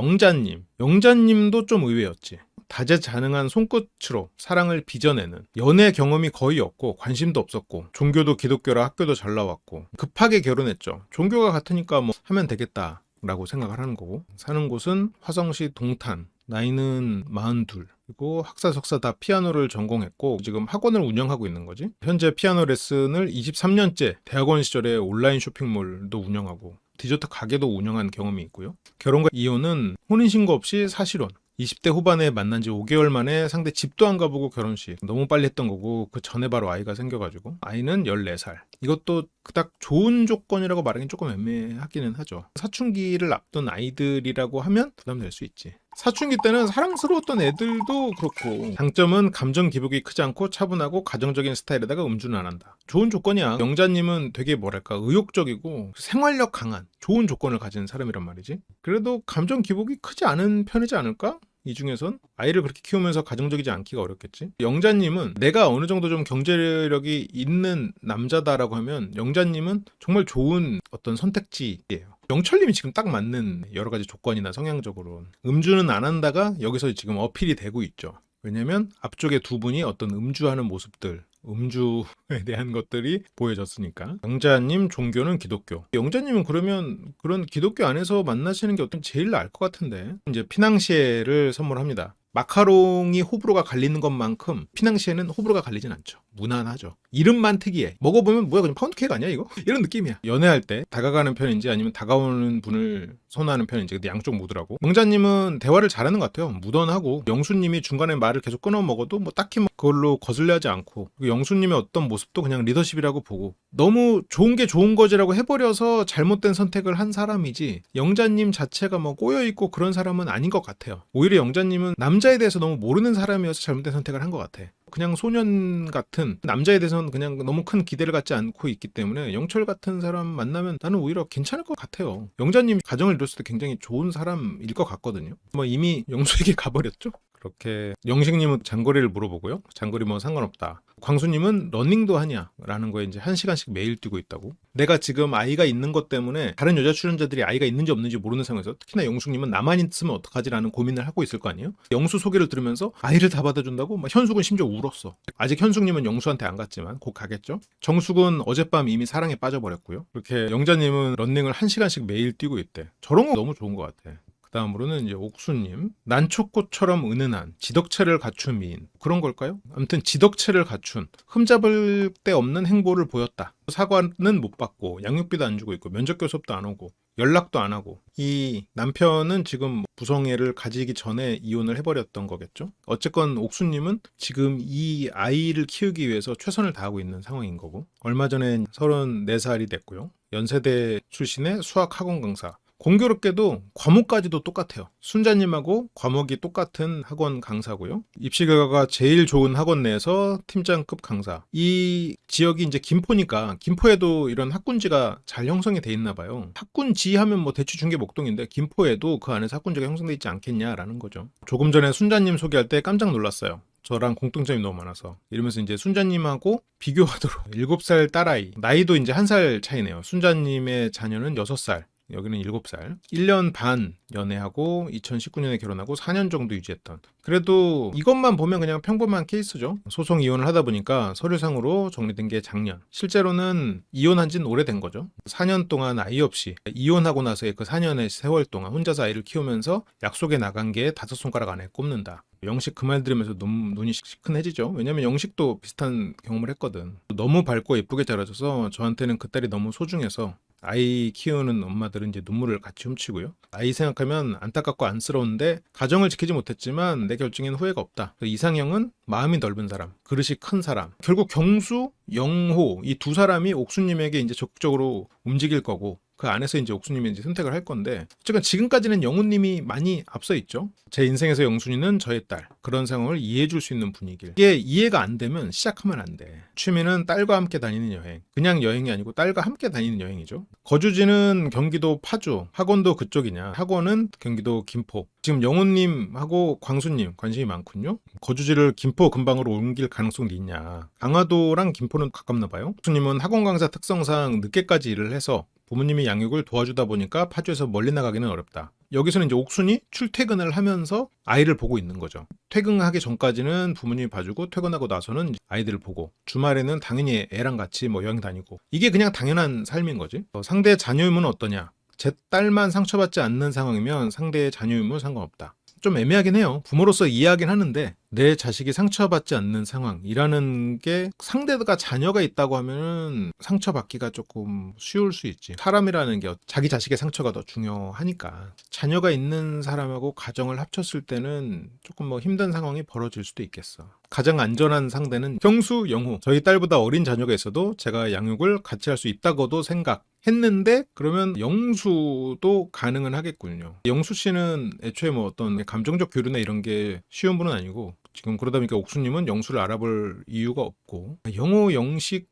영자님도 좀 의외였지. 다재다능한 손끝으로 사랑을 빚어내는 연애 경험이 거의 없고 관심도 없었고 종교도 기독교라 학교도 잘 나왔고 급하게 결혼했죠. 종교가 같으니까 뭐 하면 되겠다 라고 생각을 하는 거고 사는 곳은 화성시 동탄 나이는 42 그리고 학사 석사 다 피아노를 전공했고 지금 학원을 운영하고 있는 거지. 현재 피아노 레슨을 23년째 대학원 시절에 온라인 쇼핑몰도 운영하고 디저트 가게도 운영한 경험이 있고요. 결혼과 이혼은 혼인신고 없이 사실혼 20대 후반에 만난 지 5개월 만에 상대 집도 안 가보고 결혼식 너무 빨리 했던 거고 그 전에 바로 아이가 생겨가지고 아이는 14살 이것도 그닥 좋은 조건이라고 말하기는 조금 애매하기는 하죠. 사춘기를 앞둔 아이들이라고 하면 부담될 수 있지. 사춘기 때는 사랑스러웠던 애들도 그렇고 장점은 감정 기복이 크지 않고 차분하고 가정적인 스타일에다가 음주는 안 한다. 좋은 조건이야. 영자님은 되게 뭐랄까 의욕적이고 생활력 강한 좋은 조건을 가진 사람이란 말이지. 그래도 감정 기복이 크지 않은 편이지 않을까? 이 중에선 아이를 그렇게 키우면서 가정적이지 않기가 어렵겠지. 영자님은 내가 어느 정도 좀 경제력이 있는 남자다라고 하면 영자님은 정말 좋은 어떤 선택지예요. 영철님이 지금 딱 맞는 여러 가지 조건이나 성향적으로 음주는 안 한다가 여기서 지금 어필이 되고 있죠. 왜냐면 앞쪽에 두 분이 어떤 음주하는 모습들 음주에 대한 것들이 보여졌으니까. 영자님 종교는 기독교. 영자님은 그러면 그런 기독교 안에서 만나시는 게 어떤 제일 나을 것 같은데 이제 피낭시에를 선물합니다. 마카롱이 호불호가 갈리는 것만큼 피낭시에는 호불호가 갈리진 않죠. 무난하죠. 이름만 특이해. 먹어보면 뭐야 그냥 파운드 케이크 아니야 이거? 이런 느낌이야. 연애할 때 다가가는 편인지 아니면 다가오는 분을 선호하는 편인지 근데 양쪽 모두라고. 영자님은 대화를 잘하는 것 같아요. 무던하고 영수님이 중간에 말을 계속 끊어 먹어도 뭐 딱히 뭐 그걸로 거슬려하지 않고 영수님의 어떤 모습도 그냥 리더십이라고 보고 너무 좋은 게 좋은 거지라고 해버려서 잘못된 선택을 한 사람이지 영자님 자체가 뭐 꼬여있고 그런 사람은 아닌 것 같아요. 오히려 영자님은 남자에 대해서 너무 모르는 사람이어서 잘못된 선택을 한 것 같아. 그냥 소년 같은 남자에 대해서는 그냥 너무 큰 기대를 갖지 않고 있기 때문에 영철 같은 사람 만나면 나는 오히려 괜찮을 것 같아요. 영자님 가정을 이뤘을 때 굉장히 좋은 사람일 것 같거든요. 뭐 이미 영수에게 가버렸죠. 그렇게 영식님은 장거리를 물어보고요. 장거리 뭐 상관없다. 광수님은 러닝도 하냐? 라는 거에 이제 1시간씩 매일 뛰고 있다고. 내가 지금 아이가 있는 것 때문에 다른 여자 출연자들이 아이가 있는지 없는지 모르는 상황에서 특히나 영숙님은 나만 있으면 어떡하지라는 고민을 하고 있을 거 아니에요? 영수 소개를 들으면서 아이를 다 받아준다고? 막 현숙은 심지어 울었어. 아직 현숙님은 영수한테 안 갔지만 곧 가겠죠? 정숙은 어젯밤 이미 사랑에 빠져버렸고요. 그렇게 영자님은 러닝을 1시간씩 매일 뛰고 있대. 저런 거 너무 좋은 것 같아. 다음으로는 이제 옥수님 난초꽃처럼 은은한 지덕체를 갖춘 미인 그런 걸까요? 아무튼 지덕체를 갖춘 흠잡을 데 없는 행보를 보였다. 사과는 못 받고 양육비도 안 주고 있고 면접교 수업도 안 오고 연락도 안 하고 이 남편은 지금 부성애를 가지기 전에 이혼을 해버렸던 거겠죠. 어쨌건 옥수님은 지금 이 아이를 키우기 위해서 최선을 다하고 있는 상황인 거고 얼마 전에 34살이 됐고요. 연세대 출신의 수학학원 강사 공교롭게도 과목까지도 똑같아요. 순자님하고 과목이 똑같은 학원 강사고요. 입시 결과가 제일 좋은 학원 내에서 팀장급 강사. 이 지역이 이제 김포니까 김포에도 이런 학군지가 잘 형성이 돼 있나 봐요. 학군지 하면 뭐 대추 중계 목동인데 김포에도 그 안에서 학군지가 형성돼 있지 않겠냐라는 거죠. 조금 전에 순자님 소개할 때 깜짝 놀랐어요. 저랑 공통점이 너무 많아서 이러면서 이제 순자님하고 비교하도록 7살 딸아이 나이도 이제 1살 차이네요. 순자님의 자녀는 6살 여기는 7살. 1년 반 연애하고 2019년에 결혼하고 4년 정도 유지했던. 그래도 이것만 보면 그냥 평범한 케이스죠. 소송 이혼을 하다 보니까 서류상으로 정리된 게 작년. 실제로는 이혼한 지는 오래된 거죠. 4년 동안 아이 없이 이혼하고 나서의 그 4년의 세월 동안 혼자서 아이를 키우면서 약속에 나간 게 5손가락 안에 꼽는다. 영식 그 말 들으면서 눈이 시큰해지죠. 왜냐면 영식도 비슷한 경험을 했거든. 너무 밝고 예쁘게 자라줘서 저한테는 그 딸이 너무 소중해서 아이 키우는 엄마들은 이제 눈물을 같이 훔치고요. 아이 생각하면 안타깝고 안쓰러운데 가정을 지키지 못했지만 내 결정에는 후회가 없다. 이상형은 마음이 넓은 사람, 그릇이 큰 사람. 결국 경수, 영호 이 두 사람이 옥수님에게 이제 적극적으로 움직일 거고 그 안에서 이제 옥수님이 이제 선택을 할 건데 어쨌든 지금까지는 영우님이 많이 앞서 있죠. 제 인생에서 영순이는 저의 딸. 그런 상황을 이해해 줄 수 있는 분위기를. 이게 이해가 안 되면 시작하면 안 돼. 취미는 딸과 함께 다니는 여행. 그냥 여행이 아니고 딸과 함께 다니는 여행이죠. 거주지는 경기도 파주. 학원도 그쪽이냐. 학원은 경기도 김포. 지금 영우님하고 광수님 관심이 많군요. 거주지를 김포 근방으로 옮길 가능성이 있냐. 강화도랑 김포는 가깝나 봐요. 옥수님은 학원 강사 특성상 늦게까지 일을 해서 부모님이 양육을 도와주다 보니까 파주에서 멀리 나가기는 어렵다. 여기서는 이제 옥순이 출퇴근을 하면서 아이를 보고 있는 거죠. 퇴근하기 전까지는 부모님이 봐주고 퇴근하고 나서는 아이들을 보고 주말에는 당연히 애랑 같이 뭐 여행 다니고 이게 그냥 당연한 삶인 거지. 상대의 자녀 유무는 어떠냐? 제 딸만 상처받지 않는 상황이면 상대의 자녀 유무는 상관없다. 좀 애매하긴 해요. 부모로서 이해하긴 하는데 내 자식이 상처받지 않는 상황이라는 게 상대가 자녀가 있다고 하면 상처받기가 조금 쉬울 수 있지. 사람이라는 게 자기 자식의 상처가 더 중요하니까. 자녀가 있는 사람하고 가정을 합쳤을 때는 조금 뭐 힘든 상황이 벌어질 수도 있겠어. 가장 안전한 상대는 경수, 영호. 저희 딸보다 어린 자녀가 있어도 제가 양육을 같이 할 수 있다고도 생각했는데 그러면 영수도 가능은 하겠군요. 영수 씨는 애초에 뭐 어떤 감정적 교류나 이런 게 쉬운 분은 아니고 지금 그러다 보니까 옥수님은 영수를 알아볼 이유가 없고 영호, 영식,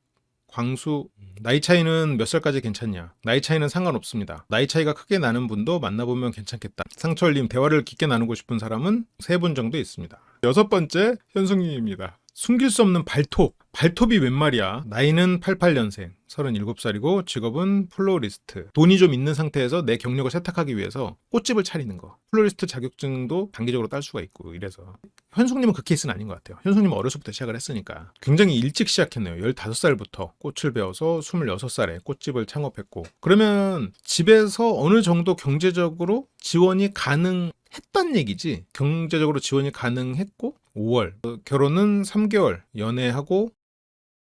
광수 나이 차이는 몇 살까지 괜찮냐? 나이 차이는 상관없습니다. 나이 차이가 크게 나는 분도 만나보면 괜찮겠다. 상철님 대화를 깊게 나누고 싶은 사람은 3분 정도 있습니다. 6번째 현숙님입니다. 숨길 수 없는 발톱. 발톱이 웬 말이야. 나이는 88년생, 37살이고 직업은 플로리스트. 돈이 좀 있는 상태에서 내 경력을 세탁하기 위해서 꽃집을 차리는 거. 플로리스트 자격증도 단기적으로 딸 수가 있고 이래서. 현숙님은 그 케이스는 아닌 것 같아요. 현숙님은 어렸을 때부터 시작을 했으니까. 굉장히 일찍 시작했네요. 15살부터 꽃을 배워서 26살에 꽃집을 창업했고. 그러면 집에서 어느 정도 경제적으로 지원이 가능했단 얘기지. 경제적으로 지원이 가능했고 5월 결혼은 3개월 연애하고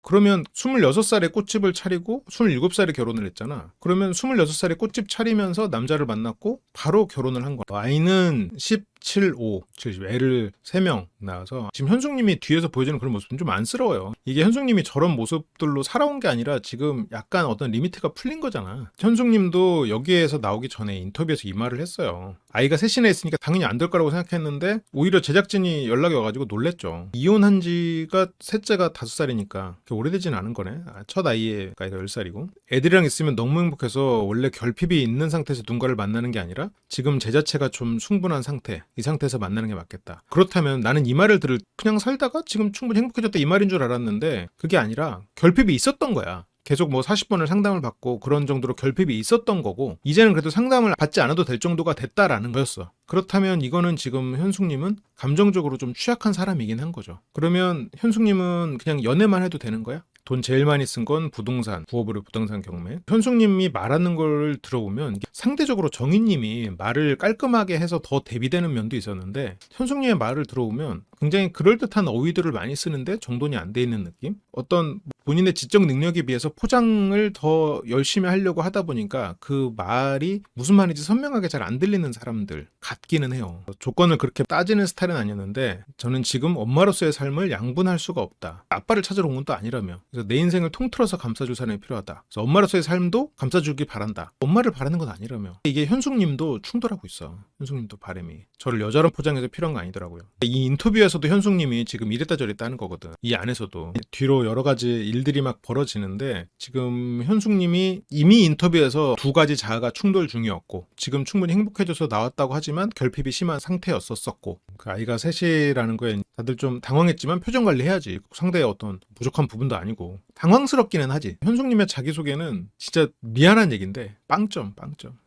그러면 26살에 꽃집을 차리고 27살에 결혼을 했잖아. 그러면 26살에 꽃집 차리면서 남자를 만났고 바로 결혼을 한 거야. 아이는 17, 5, 70, 애를 3명 낳아서 지금 현숙님이 뒤에서 보여주는 그런 모습은 좀 안쓰러워요. 이게 현숙님이 저런 모습들로 살아온 게 아니라 지금 약간 어떤 리미트가 풀린 거잖아. 현숙님도 여기에서 나오기 전에 인터뷰에서 이 말을 했어요. 아이가 셋이나 있으니까 당연히 안 될 거라고 생각했는데 오히려 제작진이 연락이 와가지고 놀랬죠. 이혼한 지가 셋째가 5살이니까 오래되진 않은 거네. 첫 아이가 10살이고 애들이랑 있으면 너무 행복해서 원래 결핍이 있는 상태에서 누군가를 만나는 게 아니라 지금 제 자체가 좀 충분한 상태, 이 상태에서 만나는 게 맞겠다. 그렇다면 나는 이 말을 그냥 살다가 지금 충분히 행복해졌다 이 말인 줄 알았는데 그게 아니라 결핍이 있었던 거야. 계속 뭐 40번을 상담을 받고 그런 정도로 결핍이 있었던 거고 이제는 그래도 상담을 받지 않아도 될 정도가 됐다라는 거였어. 그렇다면 이거는 지금 현숙님은 감정적으로 좀 취약한 사람이긴 한 거죠. 그러면 현숙님은 그냥 연애만 해도 되는 거야? 돈 제일 많이 쓴 건 부동산, 부업으로 부동산 경매. 현숙님이 말하는 걸 들어보면 상대적으로 정희님이 말을 깔끔하게 해서 더 대비되는 면도 있었는데 현숙님의 말을 들어보면 굉장히 그럴듯한 어휘들을 많이 쓰는데 정돈이 안 돼 있는 느낌? 어떤 본인의 지적 능력에 비해서 포장을 더 열심히 하려고 하다 보니까 그 말이 무슨 말인지 선명하게 잘 안 들리는 사람들 같기는 해요. 조건을 그렇게 따지는 스타일은 아니었는데 저는 지금 엄마로서의 삶을 양분할 수가 없다. 아빠를 찾으러 온 건 또 아니라며. 그래서 내 인생을 통틀어서 감싸줄 사람이 필요하다. 그래서 엄마로서의 삶도 감싸주길 바란다. 엄마를 바라는 건 아니라며. 이게 현숙님도 충돌하고 있어. 현숙님도 바람이. 저를 여자로 포장해서 필요한 거 아니더라고요. 이 인터뷰에서도 현숙님이 지금 이랬다 저랬다 하는 거거든. 이 안에서도. 뒤로 여러 가지 일들이 막 벌어지는데 지금 현숙님이 이미 인터뷰에서 2가지 자아가 충돌 중이었고 지금 충분히 행복해져서 나왔다고 하지만 결핍이 심한 상태였었고 그 아이가 셋이라는 거에 다들 좀 당황했지만 표정 관리해야지. 상대의 어떤 부족한 부분도 아니고 당황스럽기는 하지. 현숙님의 자기소개는 진짜 미안한 얘기인데 빵점.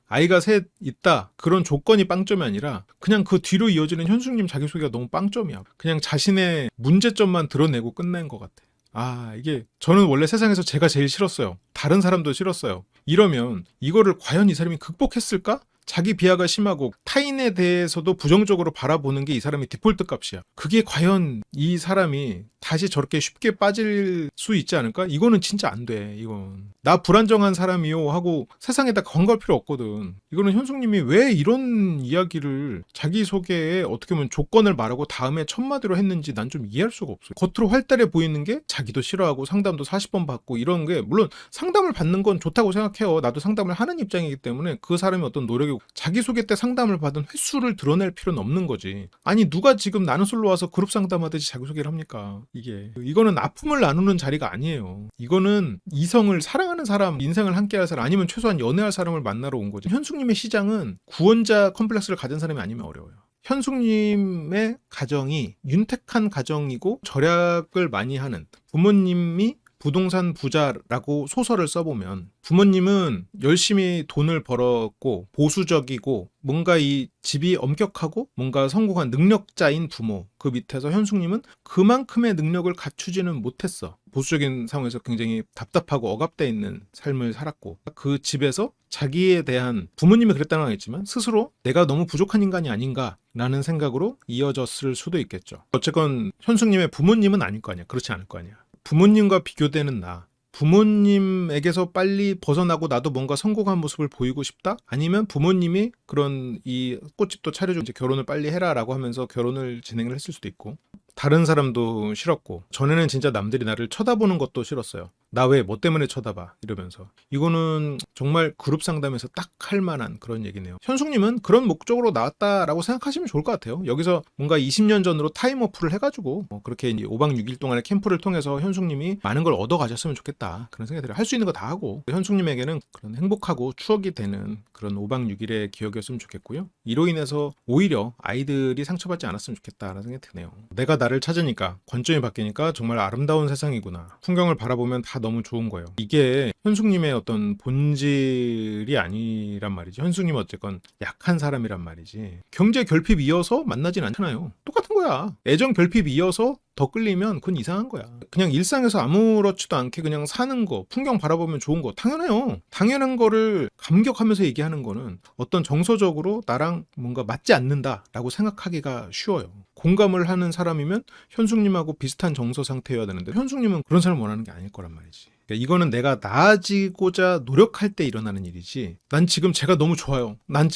아이가 셋 있다. 그런 조건이 빵점이 아니라 그냥 그 뒤로 이어지는 현숙님 자기소개가 너무 빵점이야. 그냥 자신의 문제점만 드러내고 끝낸 것 같아. 이게 저는 원래 세상에서 제가 제일 싫었어요. 다른 사람도 싫었어요. 이러면 이거를 과연 이 사람이 극복했을까? 자기 비하가 심하고 타인에 대해서도 부정적으로 바라보는 게 이 사람의 디폴트 값이야. 그게 과연 이 사람이 다시 저렇게 쉽게 빠질 수 있지 않을까? 이거는 진짜 안 돼. 이건 나 불안정한 사람이요 하고 세상에다 건갈 필요 없거든. 이거는 현숙님이 왜 이런 이야기를 자기소개에 어떻게 보면 조건을 말하고 다음에 첫 마디로 했는지 난 좀 이해할 수가 없어요. 겉으로 활달해 보이는 게 자기도 싫어하고 상담도 40번 받고 이런 게, 물론 상담을 받는 건 좋다고 생각해요. 나도 상담을 하는 입장이기 때문에 그 사람이 어떤 노력이, 자기소개 때 상담을 받은 횟수를 드러낼 필요는 없는 거지. 아니 누가 지금 나는 솔로 와서 그룹 상담하듯이 자기소개를 합니까? 이거는 아픔을 나누는 자리가 아니에요. 이거는 이성을 사랑하는 사람, 인생을 함께할 사람, 아니면 최소한 연애할 사람을 만나러 온 거지. 현숙님의 시장은 구원자 컴플렉스를 가진 사람이 아니면 어려워요. 현숙님의 가정이 윤택한 가정이고 절약을 많이 하는, 부모님이 부동산 부자라고 소설을 써보면 부모님은 열심히 돈을 벌었고 보수적이고 뭔가 이 집이 엄격하고 뭔가 성공한 능력자인 부모, 그 밑에서 현숙님은 그만큼의 능력을 갖추지는 못했어. 보수적인 상황에서 굉장히 답답하고 억압되어 있는 삶을 살았고, 그 집에서 자기에 대한, 부모님이 그랬다는 건 아니지만 스스로 내가 너무 부족한 인간이 아닌가 라는 생각으로 이어졌을 수도 있겠죠. 어쨌건 현숙님의 부모님은 아닐 거 아니야. 그렇지 않을 거 아니야. 부모님과 비교되는 나, 부모님에게서 빨리 벗어나고 나도 뭔가 성공한 모습을 보이고 싶다? 아니면 부모님이 그런 이 꽃집도 차려주고 이제 결혼을 빨리 해라라고 하면서 결혼을 진행을 했을 수도 있고, 다른 사람도 싫었고, 전에는 진짜 남들이 나를 쳐다보는 것도 싫었어요. 나 왜 뭐 때문에 쳐다봐 이러면서. 이거는 정말 그룹 상담에서 딱 할 만한 그런 얘기네요. 현숙님은 그런 목적으로 나왔다라고 생각하시면 좋을 것 같아요. 여기서 뭔가 20년 전으로 타임어프를 해가지고 그렇게 5박 6일 동안의 캠프를 통해서 현숙님이 많은 걸 얻어 가셨으면 좋겠다, 그런 생각이 들어요. 할 수 있는 거 다 하고 현숙님에게는 그런 행복하고 추억이 되는 그런 5박 6일의 기억이었으면 좋겠고요. 이로 인해서 오히려 아이들이 상처받지 않았으면 좋겠다라는 생각이 드네요. 내가 나를 찾으니까, 관점이 바뀌니까 정말 아름다운 세상이구나. 풍경을 바라보면 다 너무 좋은 거예요. 이게 현숙님의 어떤 본질이 아니란 말이지. 현숙님은 어쨌건 약한 사람이란 말이지. 경제 결핍 이어서 만나진 않잖아요. 똑같은 거야. 애정 결핍 이어서 더 끌리면 그건 이상한 거야. 그냥 일상에서 아무렇지도 않게 그냥 사는 거, 풍경 바라보면 좋은 거 당연해요. 당연한 거를 감격하면서 얘기하는 거는 어떤 정서적으로 나랑 뭔가 맞지 않는다라고 생각하기가 쉬워요. 공감을 하는 사람이면 현숙님하고 비슷한 정서 상태여야 되는데 현숙님은 그런 사람 원하는 게 아닐 거란 말이지. 그러니까 이거는 내가 나아지고자 노력할 때 일어나는 일이지, 난 지금 제가 너무 좋아요, 난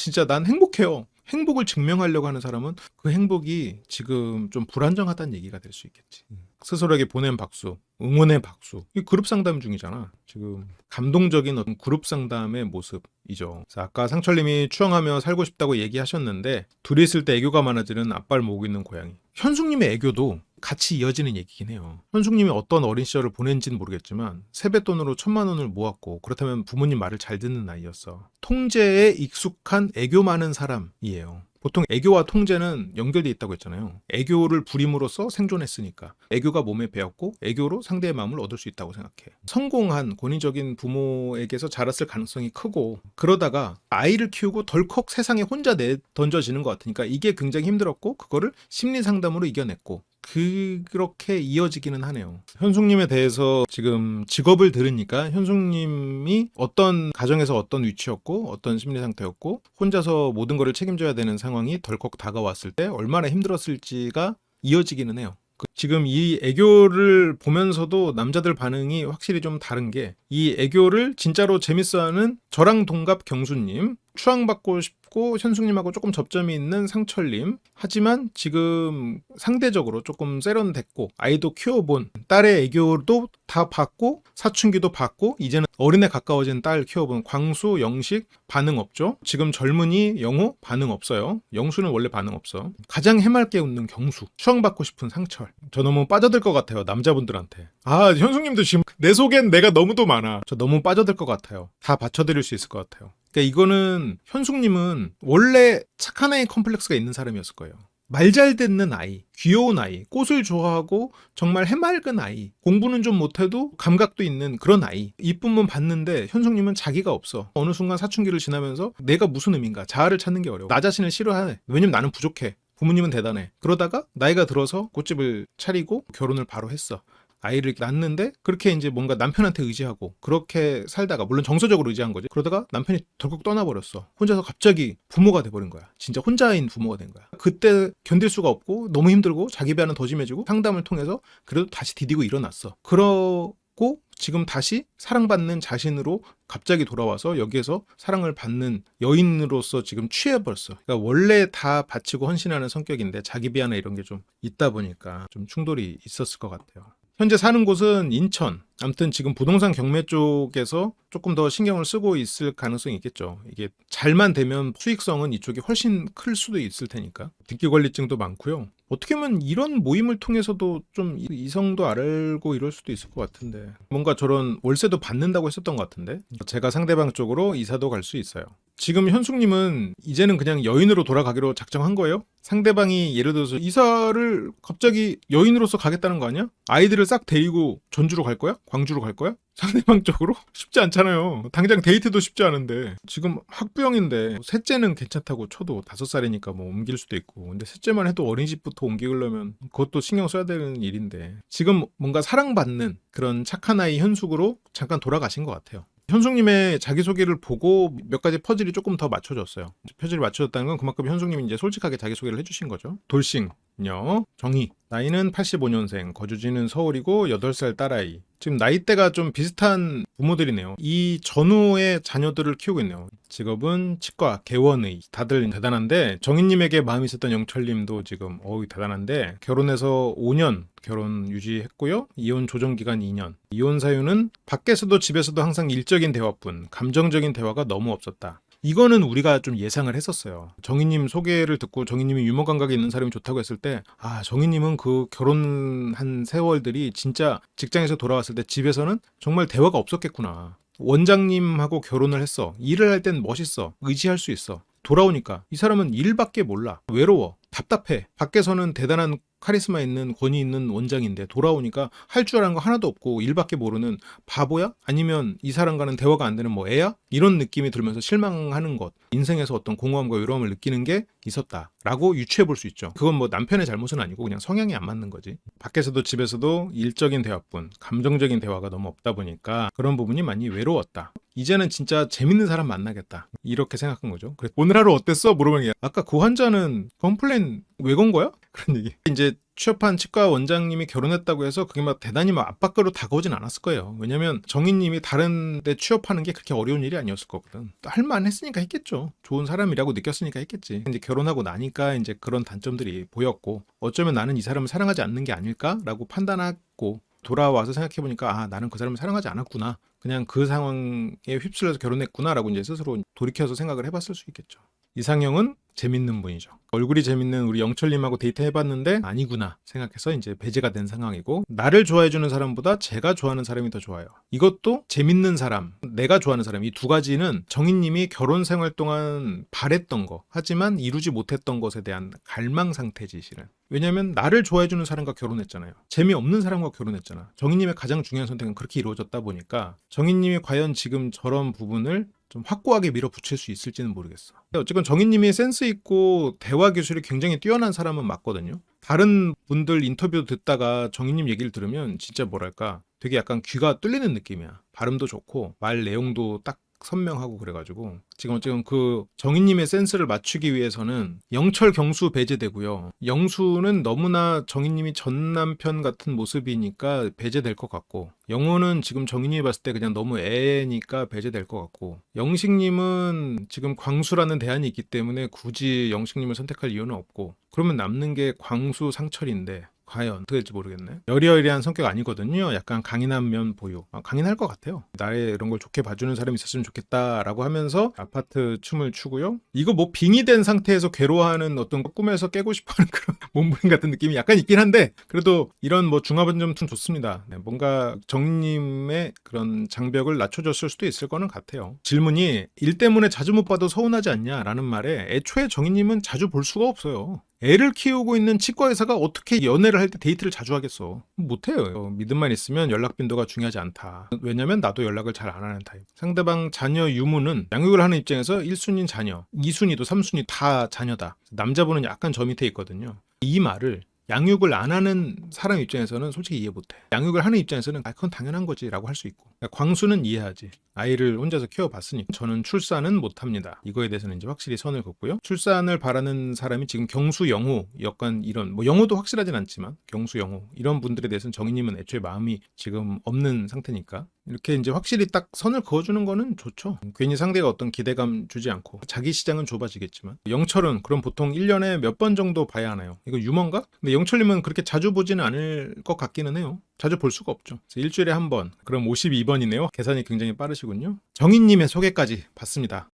행복해요, 행복을 증명하려고 하는 사람은 그 행복이 지금 좀 불안정하다는 얘기가 될 수 있겠지. 스스로에게 보낸 박수, 응원의 박수. 이 그룹 상담 중이잖아. 지금 감동적인 어떤 그룹 상담의 모습이죠. 아까 상철님이 추앙하며 살고 싶다고 얘기하셨는데, 둘이 있을 때 애교가 많아지는 아빠를 모으고 있는 고양이. 현숙님의 애교도 같이 이어지는 얘기긴 해요. 현숙님이 어떤 어린 시절을 보낸지는 모르겠지만 세뱃돈으로 1,000만 원을 모았고, 그렇다면 부모님 말을 잘 듣는 아이였어. 통제에 익숙한 애교 많은 사람이에요. 보통 애교와 통제는 연결돼 있다고 했잖아요. 애교를 부림으로써 생존했으니까 애교가 몸에 배었고 애교로 상대의 마음을 얻을 수 있다고 생각해. 성공한 권위적인 부모에게서 자랐을 가능성이 크고, 그러다가 아이를 키우고 덜컥 세상에 혼자 던져지는 것 같으니까 이게 굉장히 힘들었고, 그거를 심리 상담으로 이겨냈고, 그렇게 이어지기는 하네요. 현숙님에 대해서 지금 직업을 들으니까 현숙님이 어떤 가정에서 어떤 위치였고 어떤 심리 상태였고 혼자서 모든 거를 책임져야 되는 상황이 덜컥 다가왔을 때 얼마나 힘들었을지가 이어지기는 해요. 지금 이 애교를 보면서도 남자들 반응이 확실히 좀 다른 게, 이 애교를 진짜로 재밌어하는 저랑 동갑 경수님, 추앙받고 싶고 현숙님하고 조금 접점이 있는 상철님, 하지만 지금 상대적으로 조금 세련됐고 아이도 키워본 딸의 애교도 다 받고 사춘기도 받고 이제는 어른에 가까워진 딸 키워본 광수, 영식 반응 없죠. 지금 젊은이 영호 반응 없어요. 영수는 원래 반응 없어. 가장 해맑게 웃는 경수, 추앙받고 싶은 상철. 저 너무 빠져들 것 같아요, 남자분들한테. 현숙님도 지금 내 속엔 내가 너무도 많아. 저 너무 빠져들 것 같아요. 다 받쳐드릴 수 있을 것 같아요. 그러니까 이거는 현숙님은 원래 착한 아이 컴플렉스가 있는 사람이었을 거예요. 말 잘 듣는 아이, 귀여운 아이, 꽃을 좋아하고 정말 해맑은 아이, 공부는 좀 못해도 감각도 있는 그런 아이, 이쁨은 받는데 현숙님은 자기가 없어. 어느 순간 사춘기를 지나면서 내가 무슨 의미인가, 자아를 찾는 게 어려워. 나 자신을 싫어하네. 왜냐면 나는 부족해. 부모님은 대단해. 그러다가 나이가 들어서 꽃집을 차리고 결혼을 바로 했어. 아이를 낳는데 그렇게 이제 뭔가 남편한테 의지하고 그렇게 살다가, 물론 정서적으로 의지한 거지. 그러다가 남편이 덜컥 떠나버렸어. 혼자서 갑자기 부모가 돼버린 거야. 진짜 혼자인 부모가 된 거야. 그때 견딜 수가 없고 너무 힘들고 자기 배는 더 심해지고 상담을 통해서 그래도 다시 디디고 일어났어. 그러고 지금 다시 사랑받는 자신으로 갑자기 돌아와서 여기에서 사랑을 받는 여인으로서 지금 취해버렸어. 그러니까 원래 다 바치고 헌신하는 성격인데 자기 비하나 이런 게 좀 있다 보니까 좀 충돌이 있었을 것 같아요. 현재 사는 곳은 인천. 아무튼 지금 부동산 경매 쪽에서 조금 더 신경을 쓰고 있을 가능성이 있겠죠. 이게 잘만 되면 수익성은 이쪽이 훨씬 클 수도 있을 테니까. 뒷기관리증도 많고요. 어떻게 보면 이런 모임을 통해서도 좀 이성도 알고 이럴 수도 있을 것 같은데, 뭔가 저런 월세도 받는다고 했었던 것 같은데 제가 상대방 쪽으로 이사도 갈 수 있어요. 지금 현숙님은 이제는 그냥 여인으로 돌아가기로 작정한 거예요? 상대방이 예를 들어서 이사를 갑자기 여인으로서 가겠다는 거 아니야? 아이들을 싹 데리고 전주로 갈 거야? 광주로 갈 거야? 상대방 쪽으로? 쉽지 않잖아요. 당장 데이트도 쉽지 않은데. 지금 학부형인데 셋째는 괜찮다고 쳐도 5살이니까 뭐 옮길 수도 있고, 근데 셋째만 해도 어린이집부터 옮기려면 그것도 신경 써야 되는 일인데, 지금 뭔가 사랑받는 그런 착한 아이 현숙으로 잠깐 돌아가신 것 같아요. 현숙님의 자기소개를 보고 몇 가지 퍼즐이 조금 더 맞춰졌어요. 퍼즐이 맞춰졌다는 건 그만큼 현숙님이 이제 솔직하게 자기소개를 해주신 거죠. 돌싱녀, 정희, 나이는 85년생, 거주지는 서울이고 8살 딸아이. 지금 나이대가 좀 비슷한 부모들이네요. 이 전후의 자녀들을 키우고 있네요. 직업은 치과, 개원의. 다들 대단한데, 정희님에게 마음이 있었던 영철님도 지금 대단한데, 결혼해서 5년 결혼 유지했고요. 이혼 조정기간 2년. 이혼 사유는 밖에서도 집에서도 항상 일적인 대화뿐, 감정적인 대화가 너무 없었다. 이거는 우리가 좀 예상을 했었어요. 정희님 소개를 듣고 정희님이 유머 감각이 있는 사람이 좋다고 했을 때, 정희님은 그 결혼한 세월들이 진짜 직장에서 돌아왔을 때 집에서는 정말 대화가 없었겠구나. 원장님하고 결혼을 했어. 일을 할 땐 멋있어. 의지할 수 있어. 돌아오니까 이 사람은 일밖에 몰라. 외로워. 답답해. 밖에서는 대단한 카리스마 있는 권위 있는 원장인데 돌아오니까 할 줄 아는 거 하나도 없고 일밖에 모르는 바보야? 아니면 이 사람과는 대화가 안 되는 뭐 애야? 이런 느낌이 들면서 실망하는 것, 인생에서 어떤 공허함과 외로움을 느끼는 게 있었다라고 유추해 볼 수 있죠. 그건 뭐 남편의 잘못은 아니고 그냥 성향이 안 맞는 거지. 밖에서도 집에서도 일적인 대화뿐, 감정적인 대화가 너무 없다 보니까 그런 부분이 많이 외로웠다. 이제는 진짜 재밌는 사람 만나겠다, 이렇게 생각한 거죠. 그래서 오늘 하루 어땠어? 물어보면 아까 그 환자는 컴플레인 왜 건 거야? 그런 얘기. 이제 취업한 치과 원장님이 결혼했다고 해서 그게 막 대단히 막 압박으로 다가오진 않았을 거예요. 왜냐면 정희님이 다른 데 취업하는 게 그렇게 어려운 일이 아니었을 거거든. 할만 했으니까 했겠죠. 좋은 사람이라고 느꼈으니까 했겠지. 이제 결혼하고 나니까 이제 그런 단점들이 보였고, 어쩌면 나는 이 사람을 사랑하지 않는 게 아닐까라고 판단하고 돌아와서 생각해보니까 나는 그 사람을 사랑하지 않았구나. 그냥 그 상황에 휩쓸려서 결혼했구나라고 이제 스스로 돌이켜서 생각을 해봤을 수 있겠죠. 이상형은 재밌는 분이죠. 얼굴이 재밌는 우리 영철님하고 데이트 해봤는데 아니구나 생각해서 이제 배제가 된 상황이고, 나를 좋아해주는 사람보다 제가 좋아하는 사람이 더 좋아요. 이것도 재밌는 사람, 내가 좋아하는 사람, 이 두 가지는 정희님이 결혼 생활 동안 바랬던 거, 하지만 이루지 못했던 것에 대한 갈망 상태지 실은. 왜냐면 나를 좋아해주는 사람과 결혼했잖아요. 재미없는 사람과 결혼했잖아. 정희님의 가장 중요한 선택은 그렇게 이루어졌다 보니까 정희님이 과연 지금 저런 부분을 좀 확고하게 밀어붙일 수 있을지는 모르겠어. 어쨌건 정희님이 센스 있고 대화 기술이 굉장히 뛰어난 사람은 맞거든요. 다른 분들 인터뷰 듣다가 정희님 얘기를 들으면 진짜 뭐랄까, 되게 약간 귀가 뚫리는 느낌이야. 발음도 좋고 말 내용도 딱 선명하고 그래가지고 지금 어쨌든 그 정희님의 센스를 맞추기 위해서는 영철, 경수 배제되고요. 영수는 너무나 정희님이 전 남편 같은 모습이니까 배제될 것 같고, 영호는 지금 정희님이 봤을 때 그냥 너무 애니까 배제될 것 같고, 영식님은 지금 광수라는 대안이 있기 때문에 굳이 영식님을 선택할 이유는 없고, 그러면 남는 게 광수, 상철인데 과연 어떻게 될지 모르겠네. 여리여리한 성격 아니거든요. 약간 강인한 면 보유. 강인할 것 같아요. 나의 이런 걸 좋게 봐주는 사람이 있었으면 좋겠다라고 하면서 아파트 춤을 추고요. 이거 뭐 빙이 된 상태에서 괴로워하는 어떤 꿈에서 깨고 싶어하는 그런 몸부림 같은 느낌이 약간 있긴 한데, 그래도 이런 뭐 중화번 점은 좋습니다. 뭔가 정님의 그런 장벽을 낮춰줬을 수도 있을 거는 같아요. 질문이 일 때문에 자주 못 봐도 서운하지 않냐라는 말에 애초에 정희님은 자주 볼 수가 없어요. 애를 키우고 있는 치과 의사가 어떻게 연애를 할 때 데이트를 자주 하겠어? 못해요. 믿음만 있으면 연락 빈도가 중요하지 않다. 왜냐면 나도 연락을 잘 안 하는 타입. 상대방 자녀 유무는 양육을 하는 입장에서 1순위는 자녀, 2순위도 3순위 다 자녀다. 남자분은 약간 저 밑에 있거든요. 이 말을 양육을 안 하는 사람 입장에서는 솔직히 이해 못해. 양육을 하는 입장에서는 그건 당연한 거지 라고 할 수 있고, 광수는 이해하지. 아이를 혼자서 키워봤으니. 저는 출산은 못합니다. 이거에 대해서는 이제 확실히 선을 긋고요. 출산을 바라는 사람이 지금 경수, 영호, 약간 이런 영호도 확실하진 않지만 경수, 영호 이런 분들에 대해서는 정희님은 애초에 마음이 지금 없는 상태니까 이렇게 이제 확실히 딱 선을 그어주는 거는 좋죠. 괜히 상대가 어떤 기대감 주지 않고. 자기 시장은 좁아지겠지만 영철은 그럼 보통 1년에 몇 번 정도 봐야 하나요? 이거 유머인가? 근데 영철님은 그렇게 자주 보지는 않을 것 같기는 해요. 자주 볼 수가 없죠. 일주일에 한 번. 그럼 52번이네요. 계산이 굉장히 빠르시군요. 정희님의 소개까지 봤습니다.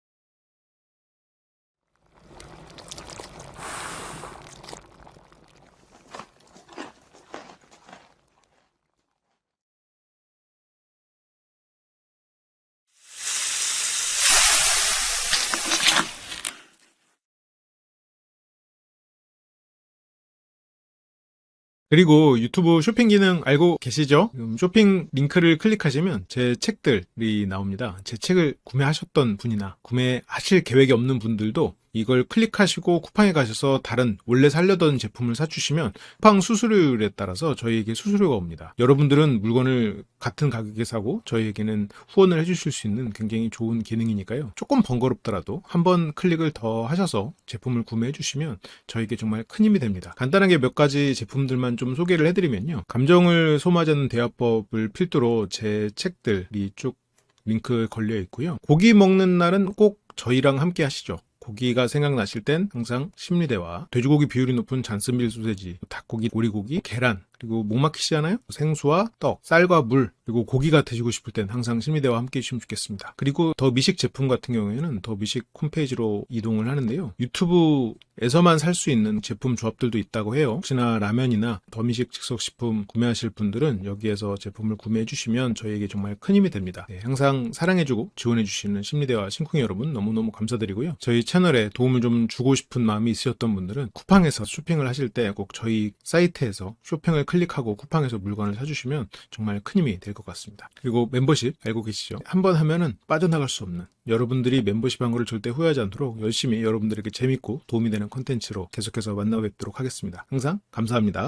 그리고 유튜브 쇼핑 기능 알고 계시죠? 쇼핑 링크를 클릭하시면 제 책들이 나옵니다. 제 책을 구매하셨던 분이나 구매하실 계획이 없는 분들도 이걸 클릭하시고 쿠팡에 가셔서 다른 원래 살려던 제품을 사주시면 쿠팡 수수료율에 따라서 저희에게 수수료가 옵니다. 여러분들은 물건을 같은 가격에 사고 저희에게는 후원을 해주실 수 있는 굉장히 좋은 기능이니까요. 조금 번거롭더라도 한번 클릭을 더 하셔서 제품을 구매해 주시면 저에게 정말 큰 힘이 됩니다. 간단하게 몇 가지 제품들만 좀 소개를 해드리면요. 감정을 소모하지 않는 대화법을 필두로 제 책들이 쭉 링크 걸려 있고요. 고기 먹는 날은 꼭 저희랑 함께 하시죠. 고기가 생각나실 땐 항상 심리대화, 돼지고기 비율이 높은 잔스밀 소세지, 닭고기, 오리고기, 계란, 그리고 목 막히시잖아요? 생수와 떡, 쌀과 물, 그리고 고기가 드시고 싶을 땐 항상 심리대와 함께 해주시면 좋겠습니다. 그리고 더 미식 제품 같은 경우에는 더 미식 홈페이지로 이동을 하는데요. 유튜브에서만 살 수 있는 제품 조합들도 있다고 해요. 혹시나 라면이나 더 미식 즉석식품 구매하실 분들은 여기에서 제품을 구매해 주시면 저희에게 정말 큰 힘이 됩니다. 네, 항상 사랑해주고 지원해 주시는 심리대와 심쿵이 여러분 너무너무 감사드리고요. 저희 채널에 도움을 좀 주고 싶은 마음이 있으셨던 분들은 쿠팡에서 쇼핑을 하실 때 꼭 저희 사이트에서 쇼핑을 클릭하고 쿠팡에서 물건을 사주시면 정말 큰 힘이 될 것 같습니다. 그리고 멤버십 알고 계시죠? 한번 하면은 빠져나갈 수 없는, 여러분들이 멤버십 한 거를 절대 후회하지 않도록 열심히 여러분들에게 재밌고 도움이 되는 콘텐츠로 계속해서 만나 뵙도록 하겠습니다. 항상 감사합니다.